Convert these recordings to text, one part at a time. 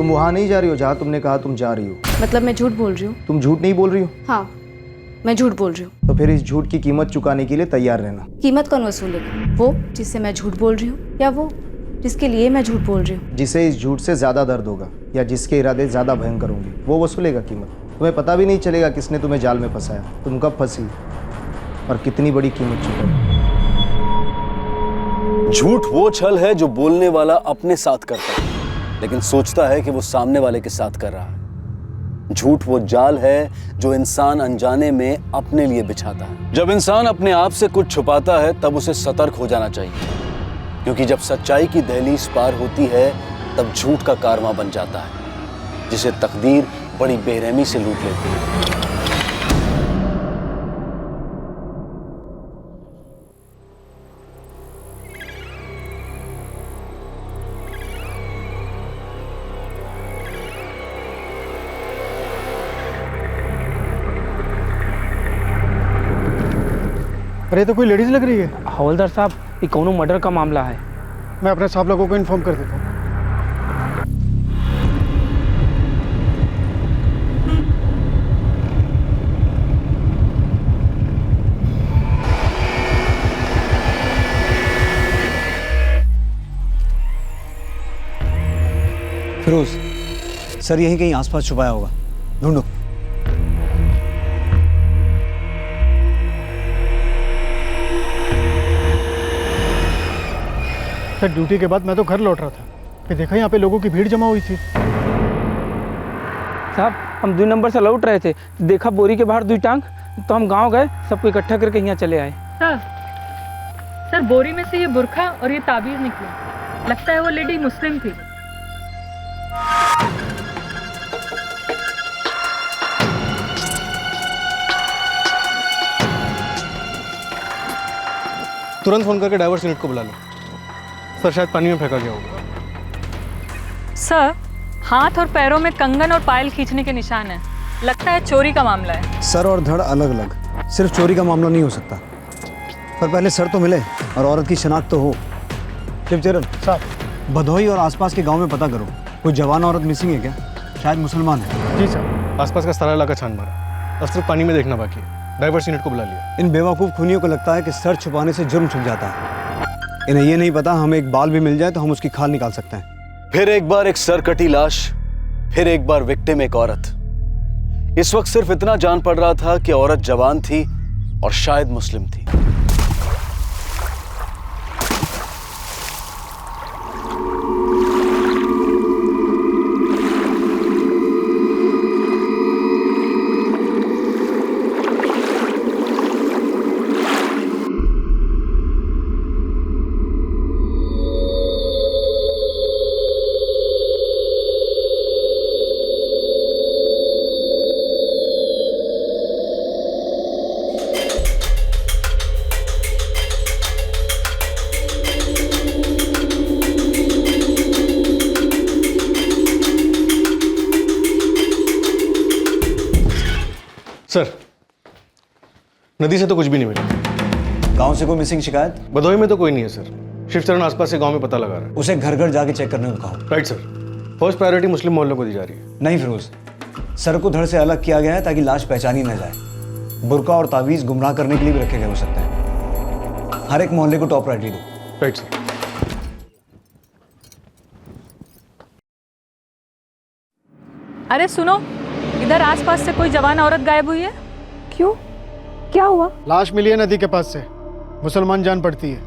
तुम वहाँ नहीं जा रही हो जहाँ तुमने कहा तुम जा रही हो। मतलब मैं झूठ बोल रही हूँ? तुम झूठ नहीं बोल रही हो? हाँ, मैं झूठ बोल रही हूँ। तो फिर इस झूठ की कीमत चुकाने के लिए तैयार रहना। कीमत कौन वसूलेगा? वो जिससे मैं झूठ बोल रही हूँ या वो जिसके लिए मैं झूठ बोल रही हूँ? जिसे इस झूठ से ज़्यादा दर्द होगा या जिसके इरादे ज़्यादा भयंकर होंगे वो वसूलेगा कीमत। तुम्हें पता भी नहीं चलेगा किसने तुम्हें जाल में फंसाया, तुम कब फंसी और कितनी बड़ी कीमत चुकाई। झूठ वो छल है जो बोलने वाला अपने साथ करता है लेकिन सोचता है कि वो सामने वाले के साथ कर रहा है। झूठ वो जाल है जो इंसान अनजाने में अपने लिए बिछाता है। जब इंसान अपने आप से कुछ छुपाता है तब उसे सतर्क हो जाना चाहिए, क्योंकि जब सच्चाई की दहलीज पार होती है तब झूठ का कारवां बन जाता है जिसे तकदीर बड़ी बेरहमी से लूट लेती है। अरे तो कोई लेडीज लग रही है। हवलदार साहब, ये कौनो मर्डर का मामला है। मैं अपने साहब लोगों को इन्फॉर्म कर देता हूँ। फिरोज सर यहीं कहीं आसपास छुपाया होगा, ढूंढो। सर ड्यूटी के बाद मैं तो घर लौट रहा था, फिर देखा यहाँ पे लोगों की भीड़ जमा हुई थी। साहब हम 2 नंबर से लौट रहे थे, देखा बोरी के बाहर 2 टांग, तो हम गांव गए, सबको इकट्ठा करके यहाँ चले आए। सर बोरी में से ये बुरखा और ये ताबीज निकली, लगता है वो लेडी मुस्लिम थी। तुरंत फोन करके डाइवर्स यूनिट को बुला लो। सर शायद पानी में फेंका गया होगा। सर हाथ और पैरों में कंगन और पायल खींचने के निशान हैं, लगता है चोरी का मामला है। सर और धड़ अलग अलग, सिर्फ चोरी का मामला नहीं हो सकता। पर पहले सर तो मिले और औरत की शिनाख्त तो हो। शिवचरण साहब, भदोही और आसपास के गांव में पता करो, कोई जवान औरत मिसिंग है क्या? शायद मुसलमान है। जी सर, आसपास का सारा इलाका छान मारा, अब सिर्फ पानी में देखना बाकी है। डाइवर्स यूनिट को बुला लिया। इन बेवकूफ़ खूनियों को लगता है कि सर छुपाने से जुर्म छुप जाता है। इन्हें ये नहीं पता हमें एक बाल भी मिल जाए तो हम उसकी खाल निकाल सकते हैं। फिर एक बार एक सर कटी लाश, फिर एक बार विक्टिम एक औरत। इस वक्त सिर्फ इतना जान पड़ रहा था कि औरत जवान थी और शायद मुस्लिम थी। सर नदी से तो कुछ भी नहीं मिला। गांव से कोई मिसिंग शिकायत? भदोही में तो कोई नहीं है सर। शिवचरण आसपास के गांव में पता लगा रहा है। उसे घर घर जाके चेक करने को कहो। राइट सर, फर्स्ट प्रायोरिटी मुस्लिम मोहल्लों को दी जा रही है। नहीं फिरोज, सर को धड़ से अलग किया गया है ताकि लाश पहचानी न जाए। बुरका और तावीज़ गुमराह करने के लिए भी रखे गए हो सकते हैं। हर एक मोहल्ले को टॉप प्रायोरिटी दो। Right sir. अरे सुनो, इधर आसपास से कोई जवान औरत गायब हुई है। क्यों? क्या हुआ? लाश मिली है नदी के पास से, मुसलमान जान पड़ती है।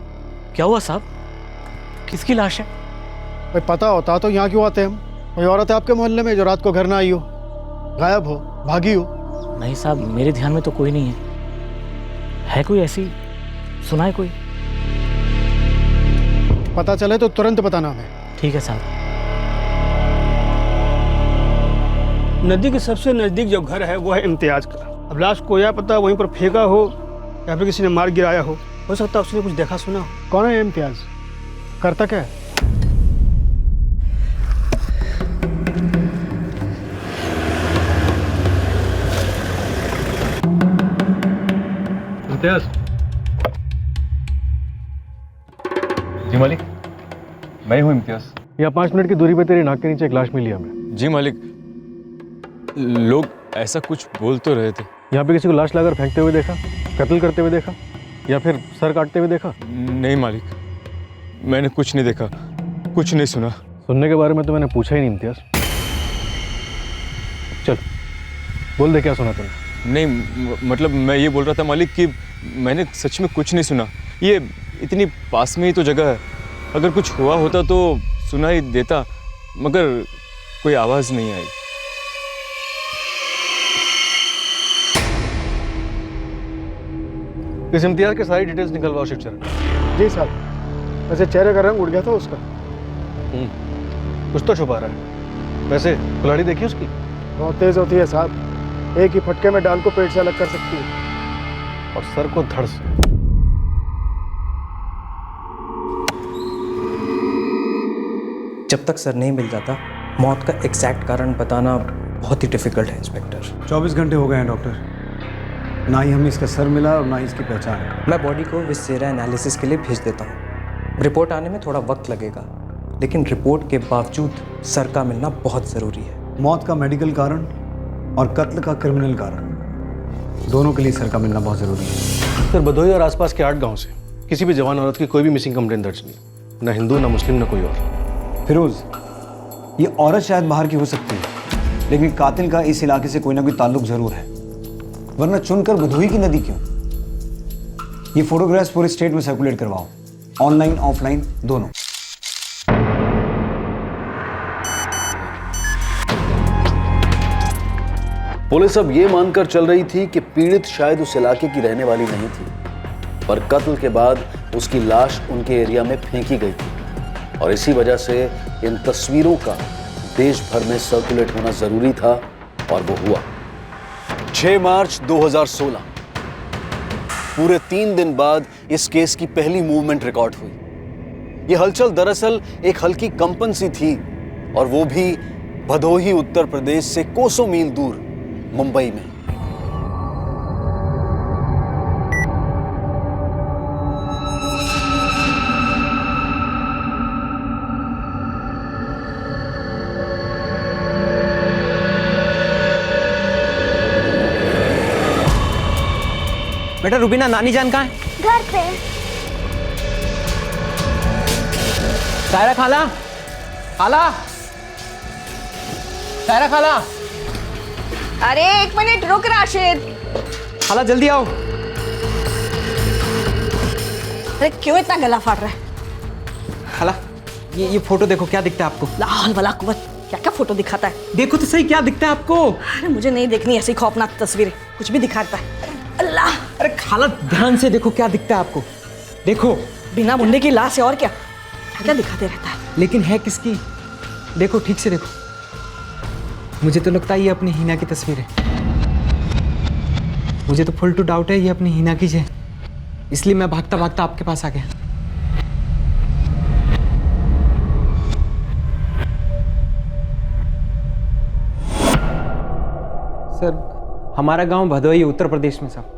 क्या हुआ साहब? किसकी लाश है? भाई पता होता तो यहाँ क्यों आते हम? कोई औरत है आपके मोहल्ले में जो रात को घर ना आई हो, गायब हो, भागी हो? नहीं साहब, मेरे ध्यान में तो कोई नहीं है। है कोई ऐसी? सुना है कोई? पता चले तो तुरंत बताना हमें। ठीक है साहब। नदी के सबसे नज़दीक जो घर है वो है इम्तियाज़ का। अब लाश को या पता वहीं पर फेंका हो या फिर किसी ने मार गिराया हो सकता है उसने कुछ देखा सुना हो। कौन है इम्तियाज? करता क्या है? इम्तियाज। जी मालिक, मैं हूँ इम्तियाज। यहाँ 5 मिनट की दूरी पे तेरी नाक के नीचे एक लाश मिली हमें। जी मालिक, लोग ऐसा कुछ बोल तो रहे थे। यहाँ पे किसी को लाश लाकर फेंकते हुए देखा, कत्ल करते हुए देखा, या फिर सर काटते हुए देखा? नहीं मालिक, मैंने कुछ नहीं देखा, कुछ नहीं सुना। सुनने के बारे में तो मैंने पूछा ही नहीं इम्तियाज। चल बोल दे क्या सुना तूने। नहीं मतलब मैं ये बोल रहा था मालिक कि मैंने सच में कुछ नहीं सुना। ये इतनी पास में ही तो जगह है, अगर कुछ हुआ होता तो सुनाई देता, मगर कोई आवाज़ नहीं आई। इस इम्तियाज के सारी डिटेल्स निकलवाओ शिवचरण। जी साहब। वैसे चेहरे का रंग उड़ गया था उसका। कुछ तो छुपा रहा है। वैसे कुल्हाड़ी देखी उसकी? बहुत तेज होती है साहब, एक ही फटके में डाल को पेट से अलग कर सकती है, और सर को धड़ से। जब तक सर नहीं मिल जाता, मौत का एग्जैक्ट कारण बताना बहुत ही डिफिकल्ट है इंस्पेक्टर। 24 घंटे हो गए हैं डॉक्टर, ना ही हमें इसका सर मिला और ना ही इसकी पहचान है। मैं बॉडी को विसेरा एनालिसिस के लिए भेज देता हूँ। रिपोर्ट आने में थोड़ा वक्त लगेगा, लेकिन रिपोर्ट के बावजूद सर का मिलना बहुत ज़रूरी है। मौत का मेडिकल कारण और कत्ल का क्रिमिनल कारण, दोनों के लिए सर का मिलना बहुत ज़रूरी है। सर भदोही और आसपास के 8 गांव से किसी भी जवान औरत की कोई भी मिसिंग कंप्लेंट दर्ज नहीं, ना हिंदू ना मुस्लिम ना कोई और। फिरोज, ये औरत शायद बाहर की हो सकती है, लेकिन कातिल का इस इलाके से कोई ना कोई ताल्लुक ज़रूर है, वरना चुनकर भदोही की नदी क्यों? ये फोटोग्राफ्स पूरे स्टेट में सर्कुलेट करवाओ, ऑनलाइन ऑफलाइन दोनों। पुलिस अब ये मानकर चल रही थी कि पीड़ित शायद उस इलाके की रहने वाली नहीं थी, पर कत्ल के बाद उसकी लाश उनके एरिया में फेंकी गई थी, और इसी वजह से इन तस्वीरों का देश भर में सर्कुलेट होना जरूरी था, और वो हुआ। 6 मार्च 2016, पूरे 3 दिन बाद इस केस की पहली मूवमेंट रिकॉर्ड हुई। यह हलचल दरअसल एक हल्की कंपन सी थी, और वो भी भदोही उत्तर प्रदेश से कोसों मील दूर मुंबई में। बेटा रुबीना, नानी जान कहाँ है? घर पे। सायरा खाला, खाला, सायरा खाला। अरे 1 मिनट रुक राशिद। खाला जल्दी आओ। अरे क्यों इतना गला फाड़ रहा है? खाला ये फोटो देखो, क्या दिखता है आपको? लाहौल वला कुव्वत, क्या क्या फोटो दिखाता है? देखो तो सही, क्या दिखता है आपको? अरे मुझे नहीं देखनी ऐसी खौफनाक तस्वीरें, कुछ भी दिखाता है। अल्लाह। अरे खाला ध्यान से देखो, क्या दिखता है आपको? देखो। बिना मुंडे की लाश है और क्या क्या दिखाते रहता है। लेकिन है किसकी? देखो ठीक से देखो। मुझे तो लगता है ये अपनी हिना की तस्वीर है। मुझे तो फुल टू डाउट है ये अपनी हिना की है, इसलिए मैं भागता भागता आपके पास आ गया। सर हमारा गांव भदोही उत्तर प्रदेश में साहब,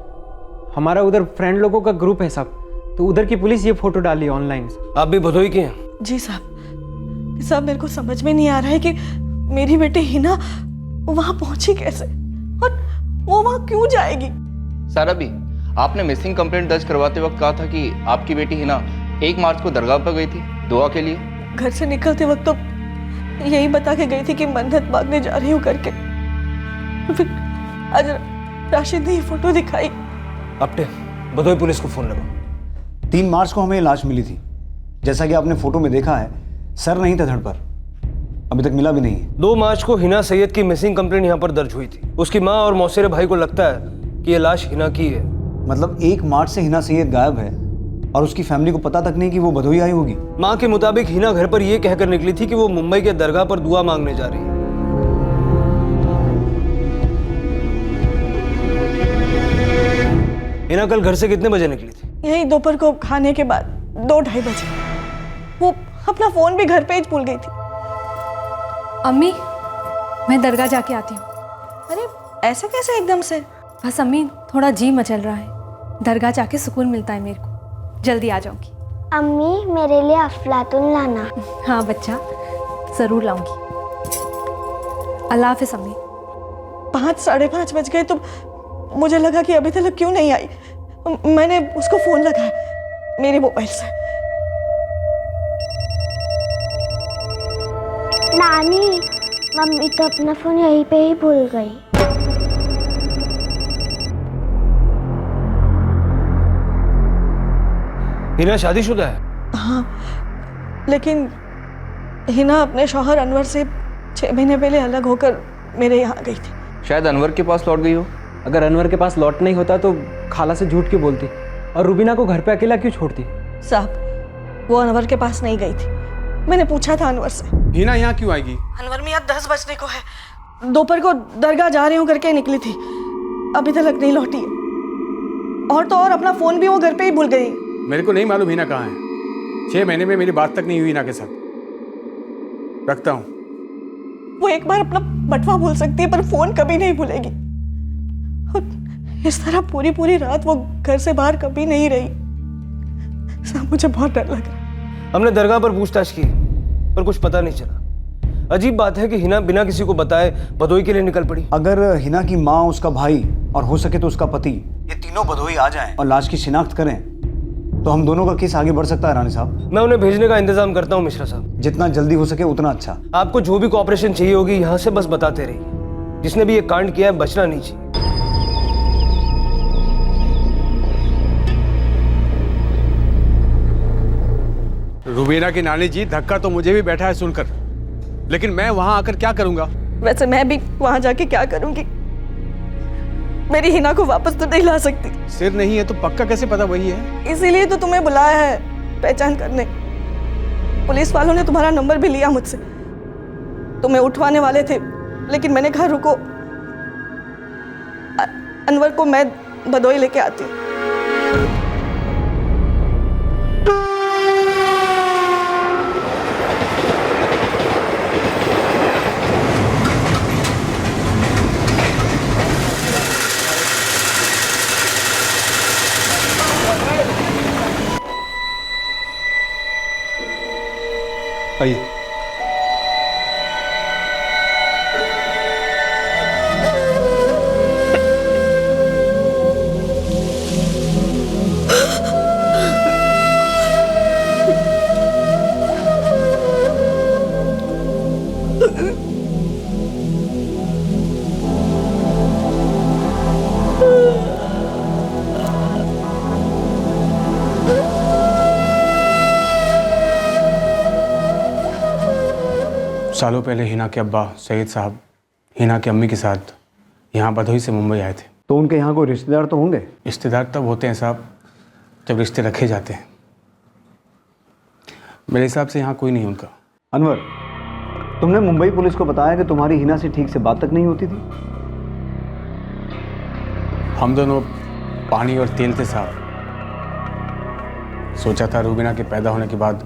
हमारा उधर फ्रेंड लोगों का ग्रुप है साहब, तो उधर की पुलिस ये फोटो डाली ऑनलाइन। आप भी भदोही के हैं? जी साहब, मेरे को समझ में नहीं आ रहा है कि मेरी बेटी हिना वहां पहुंची कैसे, और वो वहां क्यों जाएगी। सारा भी, आपने मिसिंग कंप्लेंट दर्ज करवाते वक्त कहा था कि आपकी बेटी हिना 1 मार्च को दरगाह पर गई थी दुआ के लिए। घर से निकलते वक्त तो यही बता के गई थी कि मन्नत मांगने जा रही हूँ करके, फिर आज राशिद ने ये फोटो दिखाई। अपटे भदोही पुलिस को फोन लगाओ। 3 मार्च को हमें लाश मिली थी, जैसा कि आपने फोटो में देखा है, सर नहीं था धड़ पर, अभी तक मिला भी नहीं है। 2 मार्च को हिना सैयद की मिसिंग कंप्लेंट यहाँ पर दर्ज हुई थी। उसकी माँ और मौसेरे भाई को लगता है कि ये लाश हिना की है। मतलब 1 मार्च से हिना सैयद गायब है और उसकी फैमिली को पता तक नहीं कि वो भदोही आई होगी। माँ के मुताबिक हिना घर पर यह कहकर निकली थी कि वो मुंबई के दरगाह पर दुआ मांगने जा रही है। हिना कल घर से कितने बजे निकली थी? यही दोपहर को खाने के बाद 2-2:30 बजे। वो अपना फोन भी घर पे ही भूल गई थी। अम्मी, मैं दरगाह जाके आती हूँ। अरे ऐसा कैसे एकदम से? बस अम्मी, थोड़ा जी मचल रहा है, दरगाह जाके सुकून मिलता है मेरे को। जल्दी आ जाऊंगी। अम्मी मेरे लिए अफलातुन लाना। हाँ बच्चा, ज़रूर लाऊंगी। अल्लाह हाफिज़ अम्मी। 5 साढ़े 5 बज गए तो मुझे लगा कि अभी तक क्यों नहीं आई। मैंने उसको फोन लगाया मेरी मोबाइल से। नानी, मम्मी तो अपना फोन यहीं पे ही भूल गई। हिना शादीशुदा है? हाँ, लेकिन हिना अपने शौहर अनवर से 6 महीने पहले अलग होकर मेरे यहाँ गई थी। शायद अनवर के पास लौट गई हो। अगर अनवर के पास लौट नहीं होता तो खाला से झूठ क्यों बोलती और रुबीना को घर पे अकेला क्यों छोड़ती? साहब, वो अनवर के पास नहीं गई थी। मैंने पूछा था अनवर से। हिना यहाँ क्यों आएगी? अनवर मियाँ 10 बजने को है, दोपहर को दरगाह जा रही हूँ करके निकली थी, अभी तक नहीं लौटी है। और तो और अपना फोन भी वो घर पे ही भूल गई। मेरे को नहीं मालूम हिना कहाँ है। 6 महीने में मेरी बात तक नहीं हुई हिना के साथ। रखता हूँ। वो एक बार अपना बटवा भूल सकती है पर फोन कभी नहीं भूलेगी। इस तरह पूरी पूरी रात वो घर से बाहर कभी नहीं रही। सब मुझे बहुत डर लगा। हमने दरगाह पर पूछताछ की पर कुछ पता नहीं चला। अजीब बात है कि हिना बिना किसी को बताए बदोई के लिए निकल पड़ी। अगर हिना की माँ, उसका भाई और हो सके तो उसका पति, ये तीनों बदोई आ जाएं और लाश की शिनाख्त करें तो हम दोनों का केस आगे बढ़ सकता है रानी साहब। मैं उन्हें भेजने का इंतजाम करता हूँ मिश्रा साहब। जितना जल्दी हो सके उतना अच्छा। आपको जो भी कोऑपरेशन चाहिए होगी यहाँ से बस बताते रहिए। जिसने भी ये कांड किया है बचना नहीं चाहिए। रुबीना की नानी जी, धक्का तो मुझे भी बैठा है सुनकर, लेकिन मैं वहां आकर क्या करूंगा? वैसे मैं भी वहां जाके क्या करूंगी? मेरी हिना को वापस तो नहीं ला सकती। सिर नहीं है तो पक्का कैसे पता वही है? इसीलिए तो तुम्हें बुलाया है पहचान करने। पुलिस वालों ने तुम्हारा नंबर भी लिया मुझसे, तुम्हें उठवाने वाले थे, लेकिन मैंने कहा रुको, अनवर को मैं बदोई लेके आती हूँ। आइए। सालों पहले हिना के अब्बा सईद साहब हिना की अम्मी के साथ यहाँ बधोई से मुंबई आए थे। तो उनके यहाँ कोई रिश्तेदार तो होंगे? रिश्तेदार तब होते हैं साहब जब रिश्ते रखे जाते हैं। मेरे हिसाब से यहाँ कोई नहीं उनका। अनवर, तुमने मुंबई पुलिस को बताया कि तुम्हारी हिना से ठीक से बात तक नहीं होती थी? हम दोनों पानी और तेल थे साहब। सोचा था रुबीना के पैदा होने के बाद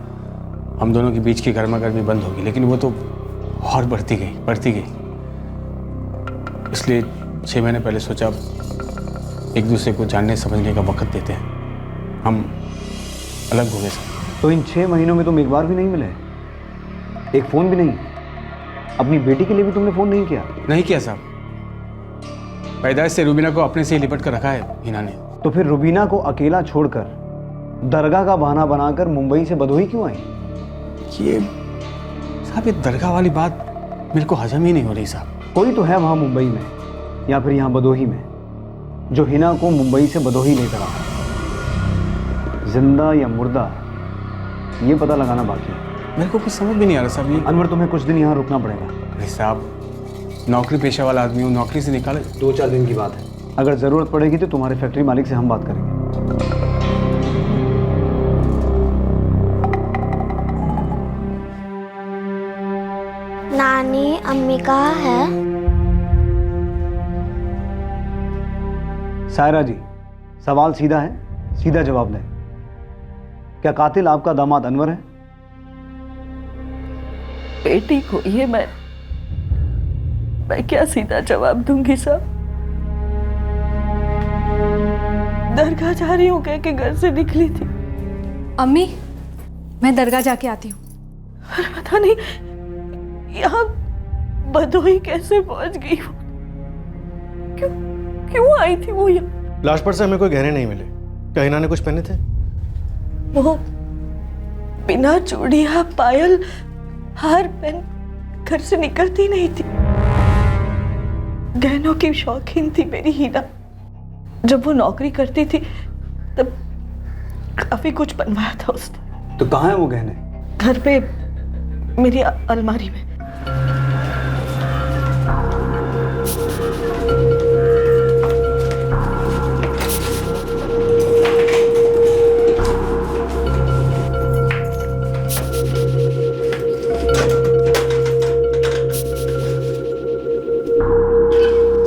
हम दोनों के बीच की गर्मा गर्मी बंद होगी, लेकिन वो तो और बढ़ती गई। इसलिए 6 महीने पहले सोचा एक दूसरे को जानने समझने का वक्त देते हैं। हम अलग हो गए साहब। तो इन 6 महीनों में तुम एक बार भी नहीं मिले? एक फ़ोन भी नहीं? अपनी बेटी के लिए भी तुमने फ़ोन नहीं किया? नहीं किया साहब। पैदाइश से रुबीना को अपने से ही लिपट कर रखा है हिना ने। तो फिर रुबीना को अकेला छोड़कर दरगाह का बहाना बनाकर मुंबई से बदोही क्यों आई? ये साहब, ये दरगाह वाली बात मेरे को हजम ही नहीं हो रही साहब। कोई तो है वहाँ मुंबई में या फिर यहाँ बदोही में जो हिना को मुंबई से बदोही लेकर आया। जिंदा या मुर्दा ये पता लगाना बाकी है। मेरे को कुछ समझ भी नहीं आ रहा साहब। ये अनवर, तुम्हें कुछ दिन यहाँ रुकना पड़ेगा। अरे साहब, नौकरी पेशा वाला आदमी हूँ, नौकरी से निकाले 2-4 दिन की बात है। अगर ज़रूरत पड़ेगी तो तुम्हारे फैक्ट्री मालिक से हम बात करेंगे। नानी, अम्मी कहाँ है? सायरा जी, सवाल सीधा है, सीधा जवाब दें। क्या कातिल आपका दामाद अनवर है? बेटी को ये मैं क्या सीधा जवाब दूंगी साहब? दरगाह जा रही हूँ कह के घर से निकली थी। अम्मी, मैं दरगाह जाके आती हूँ। पता नहीं यहाँ भदोही कैसे पहुंच गई वो? क्यों क्यों आई थी वो यहाँ? लाश पर से हमें कोई गहने नहीं मिले। क्या हिना ने कुछ पहने थे? वो बिना चूड़ियां, पायल, हार पहन घर से निकलती नहीं थी। गहनों की शौकीन थी मेरी हिना। जब वो नौकरी करती थी तब काफी कुछ बनवाया था उसने। तो कहाँ है वो गहने? घर पे मेरी अलमारी में।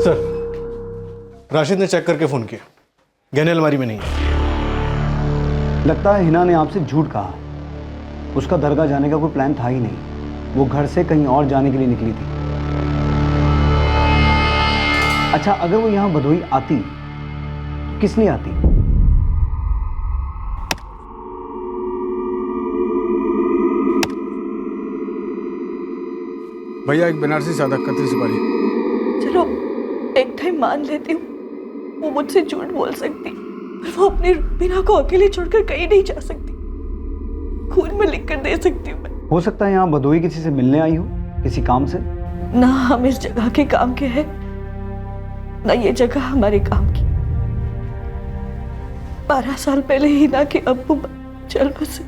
सर, राशिद ने चेक करके फोन किया, गहने अलमारी में नहीं है। लगता है हिना ने आपसे झूठ कहा। उसका दरगाह जाने का कोई प्लान था ही नहीं। वो घर से कहीं और जाने के लिए निकली थी। अच्छा, अगर वो यहाँ भदोही आती तो किस लिए आती? भैया एक बनारसी सादा कतरी सुपारी। चलो एक टाइम मान लेती हूँ वो मुझसे झूठ बोल सकती, पर वो अपनी बिना को अकेले छोड़कर कहीं नहीं जा सकती। खून में लिख कर दे सकती हूँ मैं। हो सकता है यहाँ भदोही किसी से मिलने आई हो, किसी काम से। ना हम इस जगह के काम के हैं, ना ये जगह हमारे काम की। 12 साल पहले हिना के अब्बू चल बसे।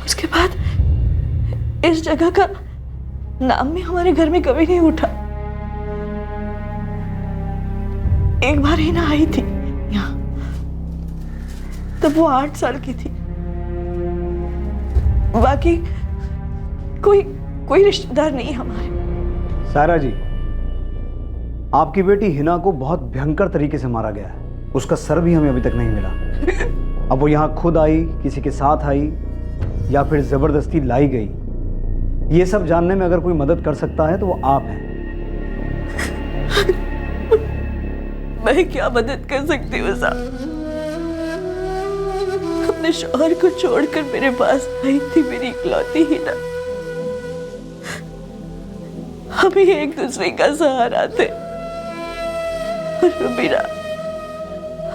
उसके बाद इस जगह का नाम भी हमारे घर में कभी नहीं उठा। एक बार हिना आई थी यहाँ, तब वो 8 साल की थी। बाकी कोई रिश्तेदार नहीं हमारे। सायरा जी, आपकी बेटी हिना को बहुत भयंकर तरीके से मारा गया है। उसका सर भी हमें अभी तक नहीं मिला। अब वो यहाँ खुद आई, किसी के साथ आई, या फिर जबरदस्ती लाई गई, ये सब जानने में अगर कोई मदद कर सकता है तो वो आप हैं। मैं क्या मदद कर सकती हूँ साहब? अपने शौहर को छोड़कर मेरे पास आई थी मेरी इकलौती हिना। हम ही एक दूसरे का सहारा थे, और मेरा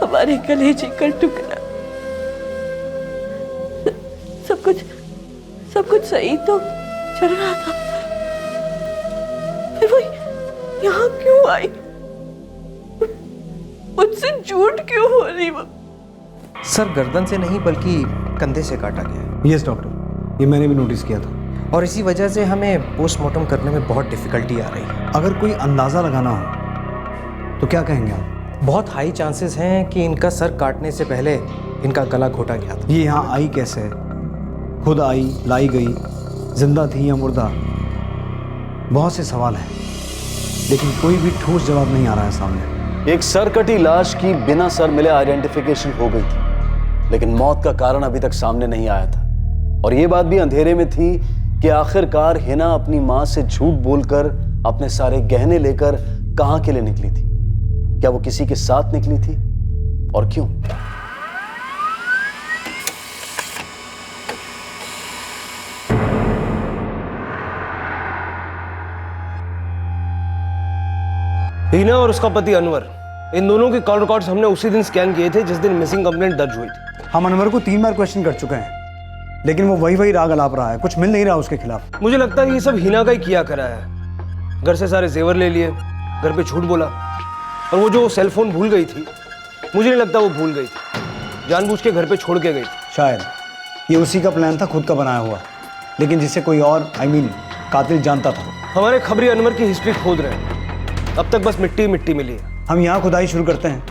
हमारे कलेजे का टुकड़ा। सब कुछ सही तो चल रहा था, फिर वो यहाँ क्यों आई? मुझसे झूठ क्यों हो रही वो? सर, गर्दन से नहीं बल्कि कंधे से काटा गया है। यस डॉक्टर, ये मैंने भी नोटिस किया था। और इसी वजह से हमें पोस्टमार्टम करने में बहुत डिफिकल्टी आ रही है। अगर कोई अंदाज़ा लगाना हो तो क्या कहेंगे आप? बहुत हाई चांसेस हैं कि इनका सर काटने से पहले इनका गला घोटा गया था। ये यहाँ आई कैसे? खुद आई, लाई गई, जिंदा थी या मुर्दा? बहुत से सवाल हैं, लेकिन कोई भी ठोस जवाब नहीं आ रहा है सामने। एक सर कटी लाश की बिना सर मिले आइडेंटिफिकेशन हो गई थी, लेकिन मौत का कारण अभी तक सामने नहीं आया था। और ये बात भी अंधेरे में थी कि आखिरकार हिना अपनी मां से झूठ बोलकर अपने सारे गहने लेकर कहां के लिए निकली थी। क्या वो किसी के साथ निकली थी, और क्यों? हिना और उसका पति अनवर, इन दोनों के कॉल रिकॉर्ड्स हमने उसी दिन स्कैन किए थे जिस दिन मिसिंग कंप्लेंट दर्ज हुई थी। हम अनवर को 3 बार क्वेश्चन कर चुके हैं, लेकिन वो वही राग अलाप रहा है। कुछ मिल नहीं रहा उसके खिलाफ। मुझे लगता है ये सब हिना का ही किया करा है। घर से सारे जेवर ले लिए, घर पे झूठ बोला, और वो जो सेल फोन भूल गई थी, मुझे नहीं लगता वो भूल गई थी, जानबूझ के घर पे छोड़ के गई थी। शायद ये उसी का प्लान था, खुद का बनाया हुआ, लेकिन जिसे कोई और कातिल जानता था। हमारे खबरी अनवर की हिस्ट्री खोद रहे हैं, अब तक बस मिट्टी मिट्टी मिली है। हम यहाँ खुदाई शुरू करते हैं,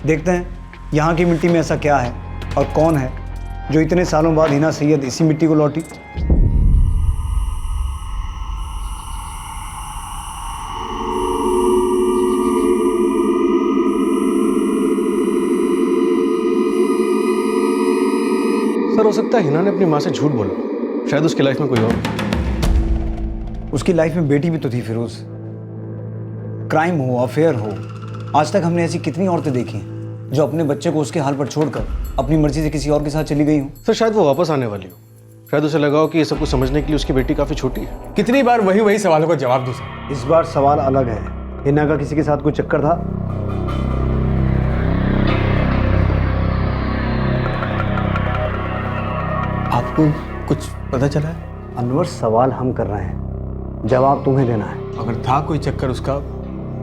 देखते हैं यहाँ की मिट्टी में ऐसा क्या है और कौन है जो इतने सालों बाद हिना सैयद इसी मिट्टी को लौटी। सर, हो सकता है हिना ने अपनी मां से झूठ बोला, शायद उसकी लाइफ में कोई और। उसकी लाइफ में बेटी भी तो थी फिरोज। क्राइम हो, अफेयर हो, आज तक हमने ऐसी कितनी औरतें देखी जो अपने बच्चे को उसके हाल पर छोड़कर अपनी मर्जी से किसी और के साथ चली गई हो। सर, शायद वो वापस आने वाली हो, शायद उसे लगा हो कि ये सब कुछ समझने के लिए उसकी बेटी काफी छोटी है। कितनी बार वही सवालों का जवाब दूं सर? इस बार सवाल अलग है। हिना का किसी के साथ कोई चक्कर था? आपको कुछ पता चला है? अनवर, सवाल हम कर रहे हैं, जवाब तुम्हें देना है। अगर था कोई चक्कर उसका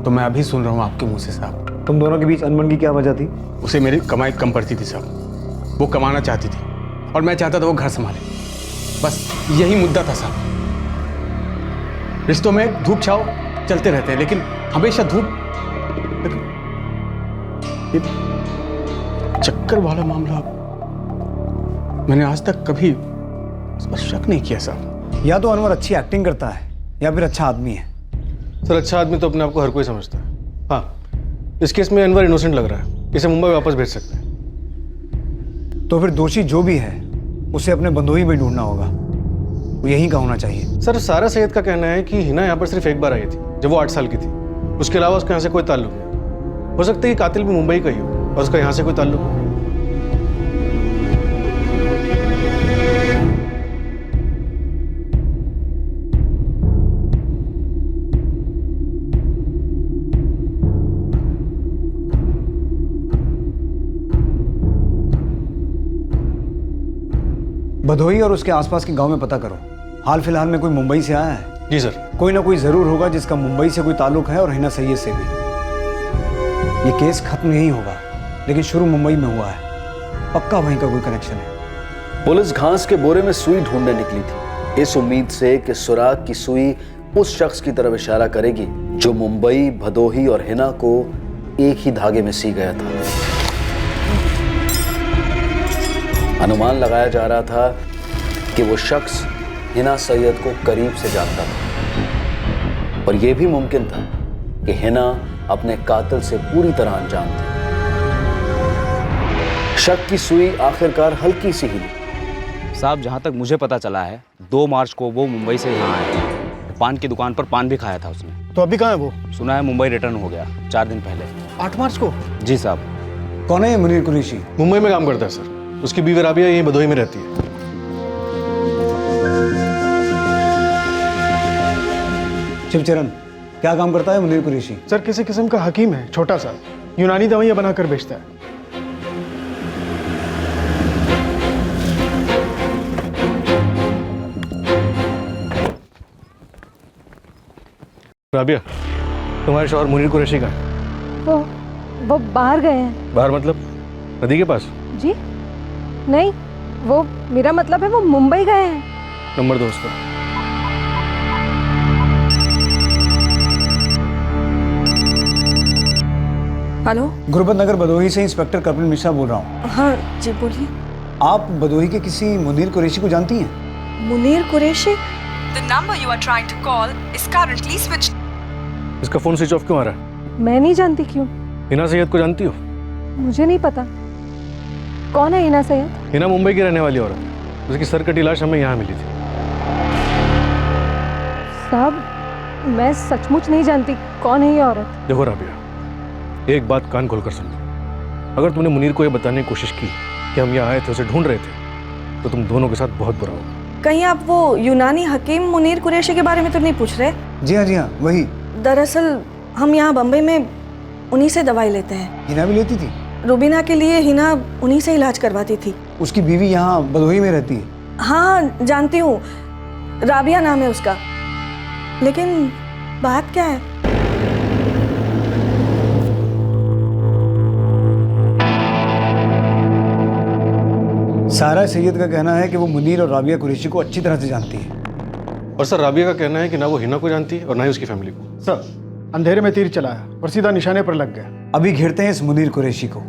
तो मैं अभी सुन रहा हूँ आपके मुंह से साहब। तुम दोनों के बीच अनबन की क्या वजह थी? उसे मेरी कमाई कम पड़ती थी साहब। वो कमाना चाहती थी और मैं चाहता था वो घर संभाले। बस यही मुद्दा था साहब। रिश्तों में धूप छाव चलते रहते हैं, लेकिन हमेशा ये चक्कर वाला मामला मैंने आज तक कभी इस पर शक नहीं किया साहब। या तो अनवर अच्छी एक्टिंग करता है या फिर अच्छा आदमी है। सर, अच्छा आदमी तो अपने आप को हर कोई समझता है। हाँ, इस केस में अनवर इनोसेंट लग रहा है, इसे मुंबई वापस भेज सकते हैं। तो फिर दोषी जो भी है उसे अपने बंदोही में ढूंढना होगा, वो यहीं का होना चाहिए। सर, सारा सैयद का कहना है कि हिना यहाँ पर सिर्फ एक बार आई थी जब वो 8 साल की थी। उसके अलावा उसका यहाँ से कोई ताल्लुक नहीं। हो सकता है कि कातिल भी मुंबई का ही हो और उसका यहाँ से कोई ताल्लुक हो। भदोही और उसके आसपास के गांव में पता करो। हाल फिलहाल में कोई मुंबई से आया है? जी सर। कोई ना कोई जरूर होगा जिसका मुंबई से कोई ताल्लुक है, और हिना सैयद से भी। ये केस खत्म नहीं होगा, लेकिन शुरू मुंबई में हुआ है, पक्का वहीं का कोई कनेक्शन है। पुलिस घास के बोरे में सुई ढूंढने निकली थी, इस उम्मीद से कि सुराग की सुई उस शख्स की तरफ इशारा करेगी जो मुंबई, भदोही और हिना को एक ही धागे में सी गया था। अनुमान लगाया जा रहा था कि वो शख्स हिना सैयद को करीब से जानता था, और यह भी मुमकिन था कि हिना अपने कातिल से पूरी तरह अनजान थी। शक की सुई आखिरकार हल्की सी हिली। साहब, जहाँ तक मुझे पता चला है 2 मार्च को वो मुंबई से यहाँ आया था। पान की दुकान पर पान भी खाया था उसने। तो अभी कहाँ है वो? सुना है मुंबई रिटर्न हो गया 4 दिन पहले। 8 मार्च को? जी साहब। कौन है ये मुनीर कुरैशी? मुंबई में काम करता है सर। उसकी बीवी राबिया यहीं भदोही में रहती है। शिवचरण, क्या काम करता है मुनीर कुरैशी? सर, किसी किस्म का हकीम है, छोटा सा। यूनानी दवाइयां बनाकर बेचता है। राबिया, तुम्हारे शौहर मुनीर कुरैशी का है? वो बाहर गए हैं। बाहर मतलब नदी के पास? जी नहीं, वो मेरा मतलब है वो मुंबई गए हैं। नंबर दो उसका। हेलो, गुरबत नगर भदोही से इंस्पेक्टर कपिल मिश्रा बोल रहा हूँ। हाँ जी, बोलिए। आप भदोही के किसी मुनीर कुरैशी को जानती हैं? Munir Qureshi? The number you are trying to call is currently switched. इसका फोन स्विच ऑफ क्यों आ रहा है? मैं नहीं जानती। क्यों? हिना सैयद को जानती हो? मुझे नहीं पता। कौन है हिना सैयद? हिना मुंबई की रहने वाली औरत। उसकी सर कटी लाश हमें यहाँ मिली थी। साहब, मैं सचमुच नहीं जानती कौन है ये औरत। देखो राबिया, एक बात कान खोलकर सुन लो। अगर तुमने मुनीर को ये बताने की कोशिश की कि हम यहाँ आए थे, उसे ढूंढ रहे थे, तो तुम दोनों के साथ बहुत बुरा होगा। कहीं आप वो यूनानी हकीम मुनीर कुरैशी के बारे में तो नहीं पूछ रहे? जी हाँ, वही। दरअसल हम यहाँ बम्बई में उन्हीं से दवाई लेते हैं। हिना भी लेती थी? रुबीना के लिए हिना उन्हीं से इलाज करवाती थी। उसकी बीवी यहाँ भदोही में रहती है? हाँ, जानती हूँ, राबिया नाम है उसका। लेकिन बात क्या है? सारा सैयद का कहना है कि वो मुनीर और राबिया कुरैशी को अच्छी तरह से जानती है। और सर, राबिया का कहना है कि ना वो हिना को जानती है और ना ही उसकी फैमिली को। सर, अंधेरे में तीर चलाया और सीधा निशाने पर लग गया। अभी घेरते हैं इस मुनीर कुरैशी को।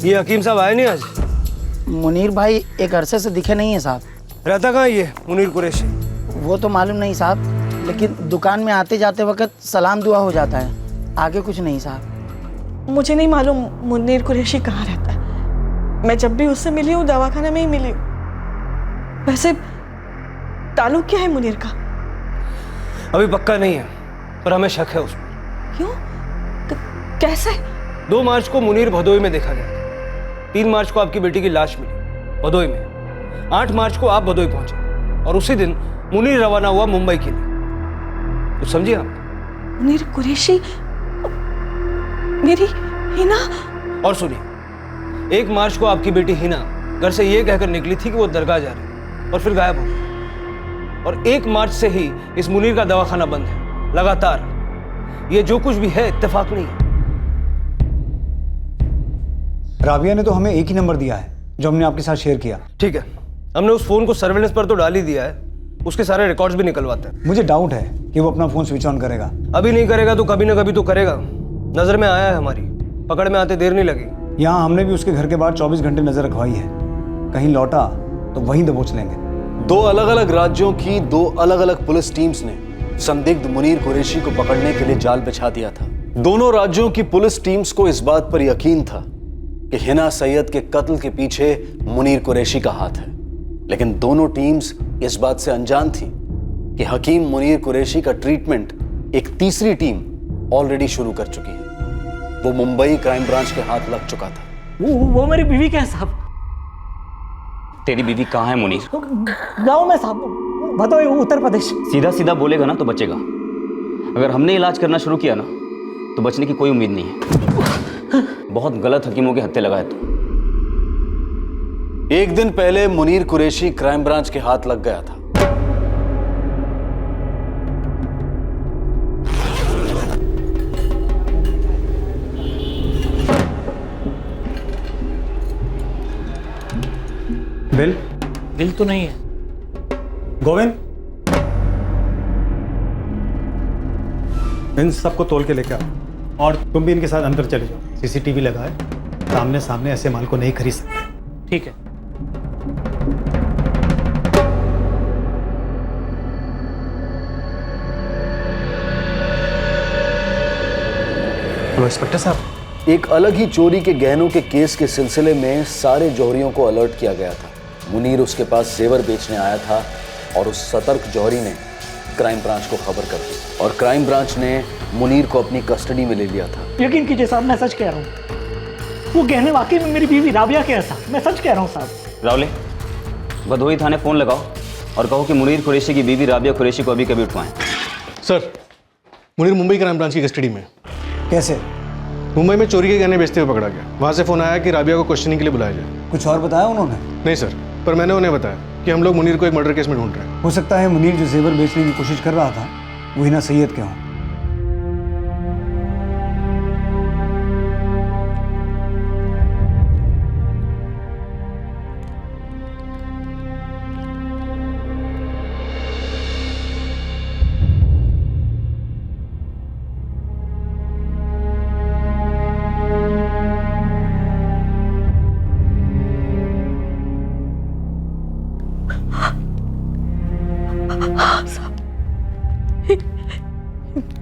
ये हकीम साहब आए नहीं आज? मुनीर भाई एक अरसे से दिखे नहीं है साहब। रहता कहाँ ये मुनीर कुरैशी? वो तो मालूम नहीं साहब, लेकिन दुकान में आते जाते वक्त सलाम दुआ हो जाता है, आगे कुछ नहीं साहब। मुझे नहीं मालूम मुनीर कुरैशी कहाँ रहता है। मैं जब भी उससे मिली हूँ दवाखाना में ही मिली हूँ। वैसे ताल्लुक क्या है मुनीर का? अभी पक्का नहीं है, पर हमें शक है उस पर। क्यों? कैसे? 2 मार्च को मुनीर भदोई में देखा गया, 3 मार्च को आपकी बेटी की लाश मिली भदोई में, 8 मार्च को आप भदोई पहुंचे और उसी दिन मुनीर रवाना हुआ मुंबई के लिए। तो समझिए आप। मुनीर कुरैशी मेरी हिना। और सुनिए, 1 मार्च को आपकी बेटी हिना घर से ये कहकर निकली थी कि वो दरगाह जा रही और फिर गायब हो गई। और 1 मार्च से ही इस मुनीर का दवाखाना बंद है लगातार। ये जो कुछ भी है इत्तेफाक नहीं है। राबिया ने तो हमें एक ही नंबर दिया है जो हमने आपके साथ शेयर किया। ठीक है, हमने उस फोन को सर्वेलेंस पर तो डाल ही दिया है, उसके सारे रिकॉर्ड्स भी निकलवाते हैं। मुझे डाउट है कि वो अपना फोन स्विच ऑन करेगा। अभी नहीं करेगा तो कभी ना कभी तो करेगा। नजर में आया है हमारी, पकड़ में आते देर नहीं लगेगी। यहाँ हमने भी उसके घर के बाहर 24 घंटे नजर रखवाई है, कहीं लौटा तो वहीं दबोच लेंगे। 2 अलग-अलग राज्यों की 2 अलग-अलग पुलिस टीम्स ने संदिग्ध मुनीर कुरैशी को पकड़ने के लिए जाल बिछा दिया था। दोनों राज्यों की पुलिस टीम्स को इस बात पर यकीन था कि हिना सैयद के कत्ल के पीछे मुनीर कुरैशी का हाथ है, लेकिन दोनों टीम्स इस बात से अनजान थी कि हकीम मुनीर कुरैशी का ट्रीटमेंट एक तीसरी टीम ऑलरेडी शुरू कर चुकी है। वो मुंबई क्राइम ब्रांच के हाथ लग चुका था। वो मेरी बीवी क्या है साहब? तेरी बीवी कहाँ है मुनीर? गांव में साहब, भदोई उत्तर प्रदेश। सीधा सीधा बोलेगा ना तो बचेगा। अगर हमने इलाज करना शुरू किया ना तो बचने की कोई उम्मीद नहीं है। बहुत गलत हकीमों के हत्थे लगाए तू। एक दिन पहले मुनीर कुरैशी क्राइम ब्रांच के हाथ लग गया था। बिल तो नहीं है। गोविंद, इन सबको तोल के लेकर आओ और तुम भी इनके साथ अंदर चले जाओ। सीसीटीवी लगाए, सामने सामने ऐसे माल को नहीं खरीद सकते। ठीक है। हेलो इंस्पेक्टर साहब। एक अलग ही चोरी के गहनों के केस के सिलसिले में सारे जौहरियों को अलर्ट किया गया था। मुनीर उसके पास जेवर बेचने आया था और उस सतर्क जौहरी ने क्राइम ब्रांच को खबर कर दी और क्राइम ब्रांच ने मुनीर को अपनी कस्टडी में ले लिया था। यकीन कीजिए साहब, मैं सच कह रहा हूँ। वो गहने वाकई में मेरी बीवी राबिया के साथ, मैं सच कह रहा हूँ साहब। रावले, भदोई थाने फोन लगाओ और कहो कि मुनीर कुरैशी की बीवी राबिया कुरैशी को अभी कभी उठवाएं। Sir, Munir Mumbai crime branch की कस्टडी में। कैसे? मुंबई में चोरी के गहने बेचते हुए पकड़ा गया। वहां से फोन आया कि राबिया को क्वेश्चनिंग के लिए बुलाया जाए। कुछ और बताया उन्होंने? नहीं सर, पर मैंने उन्हें बताया कि हम लोग मुनीर को एक मर्डर केस में ढूंढ रहे हैं। हो सकता है मुनीर जो जेवर बेचने की कोशिश कर रहा था वो हिना सैयद के हों।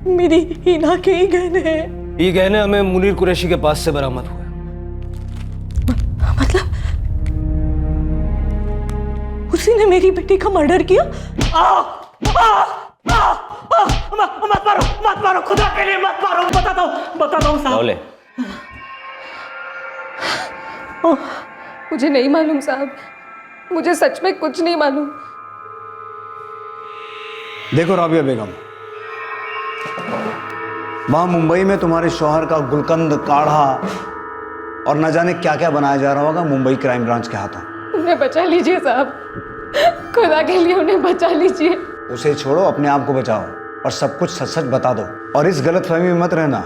मेरी हिना के ही गहने हैं। ये गहने हमें मुनीर कुरैशी के पास से बरामद हुए। मतलब उसी ने मेरी बेटी का मर्डर किया? मत मारो, खुदा के लिए मत मारो। बताता हूँ साहब। रावले, मुझे नहीं मालूम साहब, मुझे सच में कुछ नहीं मालूम। देखो राबिया बेगम, वहां मुंबई में तुम्हारे शौहर का गुलकंद, काढ़ा और न जाने क्या क्या बनाया जा रहा होगा मुंबई क्राइम ब्रांच के हाथों। उन्हें बचा लीजिए साहब, खुदा के लिए उन्हें बचा लीजिए। उसे छोड़ो, अपने आप को बचाओ और सब कुछ सच सच बता दो। और इस गलतफहमी में मत रहना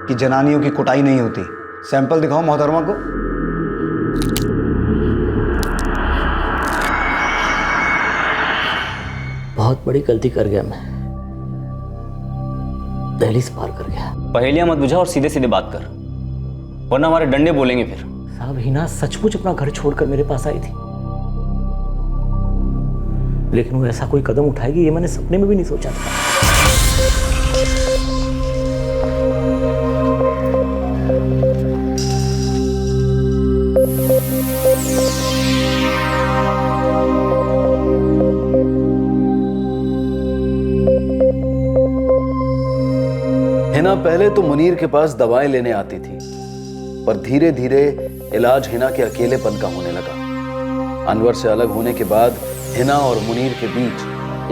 कि जनानियों की कुटाई नहीं होती। सैंपल दिखाओ मोहतरमा को। बहुत बड़ी गलती कर गया मैं, दहलीज पार कर गया। पहेलियां मत बुझा और सीधे सीधे बात कर, वरना हमारे डंडे बोलेंगे फिर। साहब, हिना सचमुच अपना घर छोड़कर मेरे पास आई थी, लेकिन वो ऐसा कोई कदम उठाएगी ये मैंने सपने में भी नहीं सोचा था। हिना पहले तो मुनीर के पास दवाएं लेने आती थी, पर धीरे धीरे इलाज हिना के अकेलेपन का होने लगा। अनवर से अलग होने के बाद हिना और मुनीर के बीच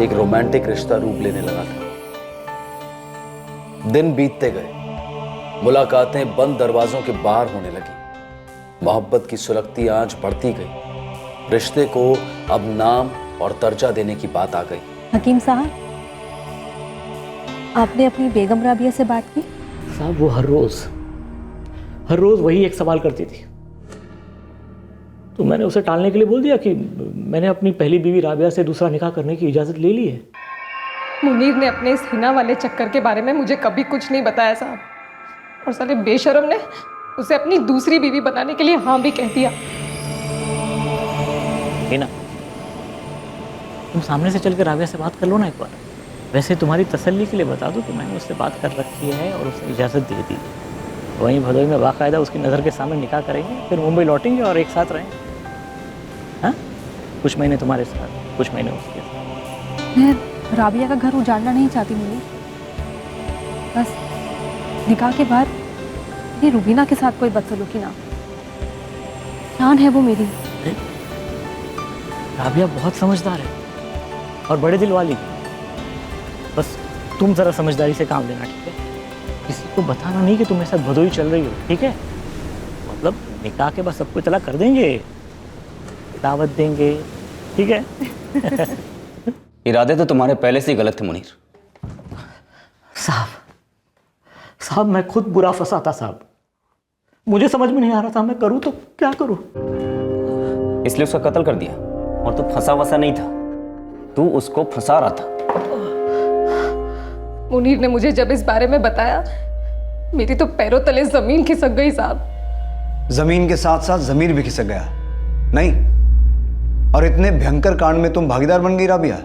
एक रोमांटिक रिश्ता रूप लेने लगा था। दिन बीतते गए, मुलाकातें बंद दरवाजों के बाहर होने लगी। मोहब्बत की सुलगती आंच बढ़ती गई। रिश्ते को अब नाम और दर्जा देने की बात आ गई। हकीम साहब, आपने अपनी बेगम राबिया से बात की? साहब वो हर रोज वही एक सवाल करती थी, तो मैंने उसे टालने के लिए बोल दिया कि मैंने अपनी पहली बीवी राबिया से दूसरा निकाह करने की इजाज़त ले ली है। मुनीर ने अपने इस हिना वाले चक्कर के बारे में मुझे कभी कुछ नहीं बताया साहब, और साले बेशरम ने उसे अपनी दूसरी बीवी बनाने के लिए हाँ भी कह दिया। हिना, तुम सामने से चल के राबिया से बात कर लो ना एक बार। वैसे तुम्हारी तसल्ली के लिए बता दो कि मैंने उससे बात कर रखी है और उसे इजाज़त दे दी। वहीं भदोई में बाकायदा उसकी नज़र के सामने निकाह करेंगे, फिर मुंबई लौटेंगे और एक साथ रहेंगे। हाँ, कुछ महीने तुम्हारे साथ, कुछ महीने उसके साथ। मैं राबिया का घर उजाड़ना नहीं चाहती मुनीर, बस निकाह के बाद ये रुबीना के साथ कोई बदसलूकी ना। जान है वो मेरी। राबिया बहुत समझदार है और बड़े दिल वाली। बस तुम ज़रा समझदारी से काम लेना, ठीक है? किसी को बताना नहीं कि तुम ऐसा भदोई चल रही हो, ठीक है? मतलब निकाह के बाद सबको इतला कर देंगे, दावत देंगे, ठीक है? इरादे तो तुम्हारे पहले से ही गलत थे मुनीर। साहब मैं खुद बुरा फंसा था साहब। मुझे समझ में नहीं आ रहा था मैं करूँ तो क्या करूँ। इसलिए उसका कत्ल कर दिया। और तू फंसा वसा नहीं था, तू उसको फंसा रहा था। मुनीर ने मुझे जब इस बारे में बताया, मेरी तो पैरों तले जमीन खिसक गई साहब। जमीन के साथ साथ जमीर भी खिसक गया नहीं? और इतने भयंकर कांड में तुम भागीदार बन गई राबिया?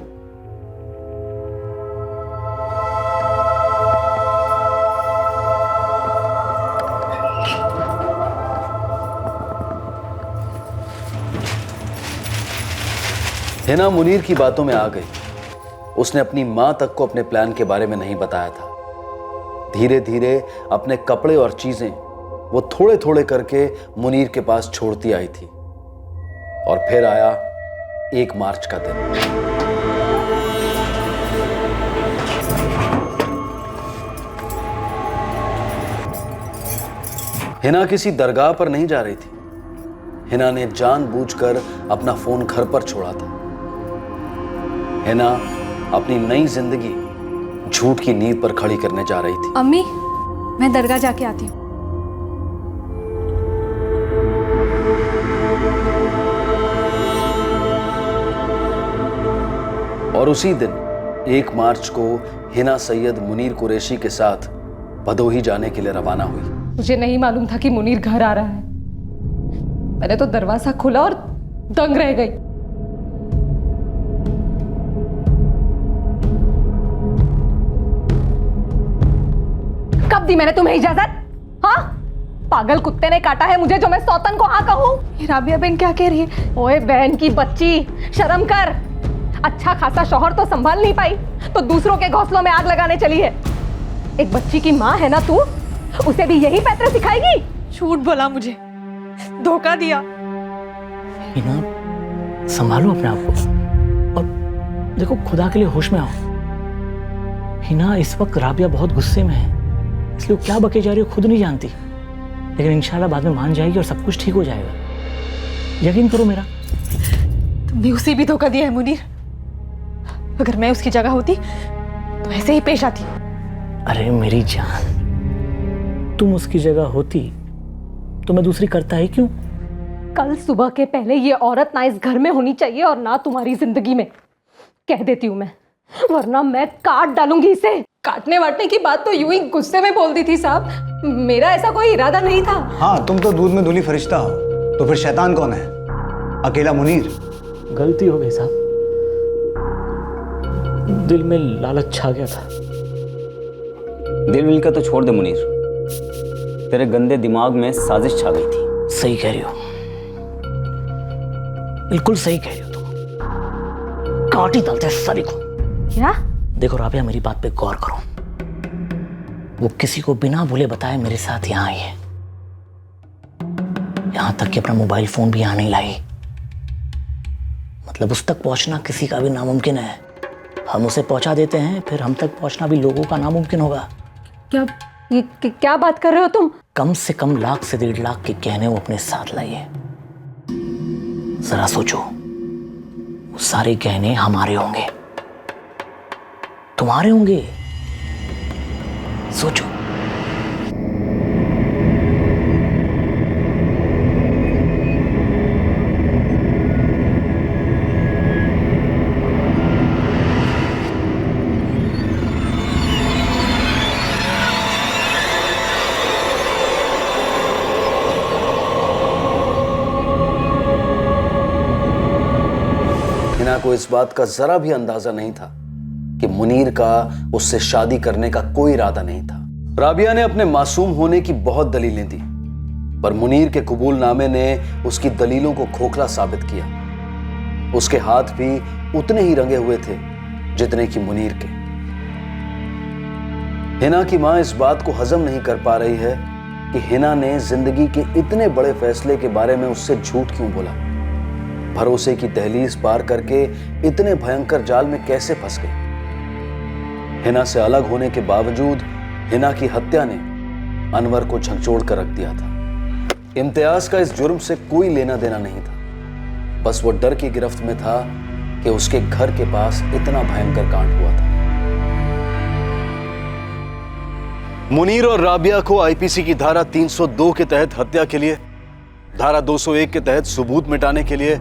हिना मुनीर की बातों में आ गई। उसने अपनी मां तक को अपने प्लान के बारे में नहीं बताया था। धीरे धीरे अपने कपड़े और चीजें वो थोड़े थोड़े करके मुनीर के पास छोड़ती आई थी। और फिर आया 1 मार्च का दिन। हिना किसी दरगाह पर नहीं जा रही थी। हिना ने जानबूझकर अपना फोन घर पर छोड़ा था। हिना अपनी नई जिंदगी झूठ की नींव पर खड़ी करने जा रही थी। अम्मी, मैं दरगाह जाके आती हूँ। और उसी दिन 1 मार्च को हिना सैयद मुनीर कुरैशी के साथ भदोही जाने के लिए रवाना हुई। मुझे नहीं मालूम था कि मुनीर घर आ रहा है। मैंने तो दरवाजा खोला और दंग रह गई। कब दी मैंने तुम्हें इजाजत? हाँ, पागल कुत्ते ने काटा है मुझे जो मैं सौतन को हाँ कहूँ? राबिया बहन क्या कह रही है? ओए बहन की बच्ची, शर्म कर। अच्छा खासा शौहर तो संभाल नहीं पाई तो दूसरों के घोंसलों में आग लगाने चली है। एक बच्ची की माँ है ना तू, उसे भी यही पैतरे सिखाएगी? झूठ बोला मुझे, धोखा दिया। हिना, संभालो अपने आप को और देखो खुदा के लिए होश में आओ। हिना, इस वक्त राबिया बहुत गुस्से में है, इसलिए वो क्या बके जा रही हो खुद नहीं जानती, लेकिन इंशाल्लाह बाद में मान जाएगी और सब कुछ ठीक हो जाएगा। यकीन करो मेरा। तुमने उसे भी धोखा दिया है मुनीर। अगर मैं उसकी जगह होती तो ऐसे ही पेश आती। अरे मेरी जान, तुम उसकी जगह होती तो मैं दूसरी करता ही क्यों? कल सुबह के पहले ये औरत ना इस घर में होनी चाहिए और ना तुम्हारी जिंदगी में, कह देती हूँ मैं, वरना मैं काट डालूंगी इसे। काटने वाटने की बात तो यूं ही गुस्से में बोल दी थी साहब, मेरा ऐसा कोई इरादा नहीं था। हाँ, तुम तो दूध में धुली फरिश्ता हो, तो फिर शैतान कौन है? अकेला मुनीर? गलती हो गई साहब, दिल में लालच छा गया था। दिल विल का तो छोड़ दे मुनीर, तेरे गंदे दिमाग में साजिश छा गई थी। सही कह रही हो, बिल्कुल सही कह रही हो तुम। काट ही डालते सारी को। क्या? देखो राबिया, मेरी बात पे गौर करो। वो किसी को बिना बोले बताए मेरे साथ यहाँ आई है, यहां तक कि अपना मोबाइल फोन भी यहाँ नहीं लाई। मतलब उस तक पहुंचना किसी का भी नामुमकिन है। हम उसे पहुंचा देते हैं, फिर हम तक पहुंचना भी लोगों का नामुमकिन होगा। क्या बात कर रहे हो तुम? कम से कम 1 से 1.5 लाख के गहने वो अपने साथ लाई है। जरा सोचो, वो सारे गहने हमारे होंगे, तुम्हारे होंगे। सोचो। हिना को इस बात का जरा भी अंदाजा नहीं था कि मुनीर का उससे शादी करने का कोई इरादा नहीं था। राबिया ने अपने मासूम होने की बहुत दलीलें दी, पर मुनीर के कबूलनामे ने उसकी दलीलों को खोखला साबित किया। उसके हाथ भी उतने ही रंगे हुए थे जितने कि मुनीर के। हिना की मां इस बात को हजम नहीं कर पा रही है कि हिना ने जिंदगी के इतने बड़े फैसले के बारे में उससे झूठ क्यों बोला। भरोसे की दहलीज पार करके इतने भयंकर जाल में कैसे फंस गई। हिना से अलग होने के बावजूद हिना की हत्या ने अनवर को झकझोर कर रख दिया था। इम्तियाज का इस जुर्म से कोई लेना देना नहीं था, बस वो डर की गिरफ्त में था कि उसके घर के पास इतना भयंकर कांड हुआ था। मुनीर और राबिया को आईपीसी की धारा 302 के तहत हत्या के लिए, धारा 201 के तहत सबूत मिटाने के लिए,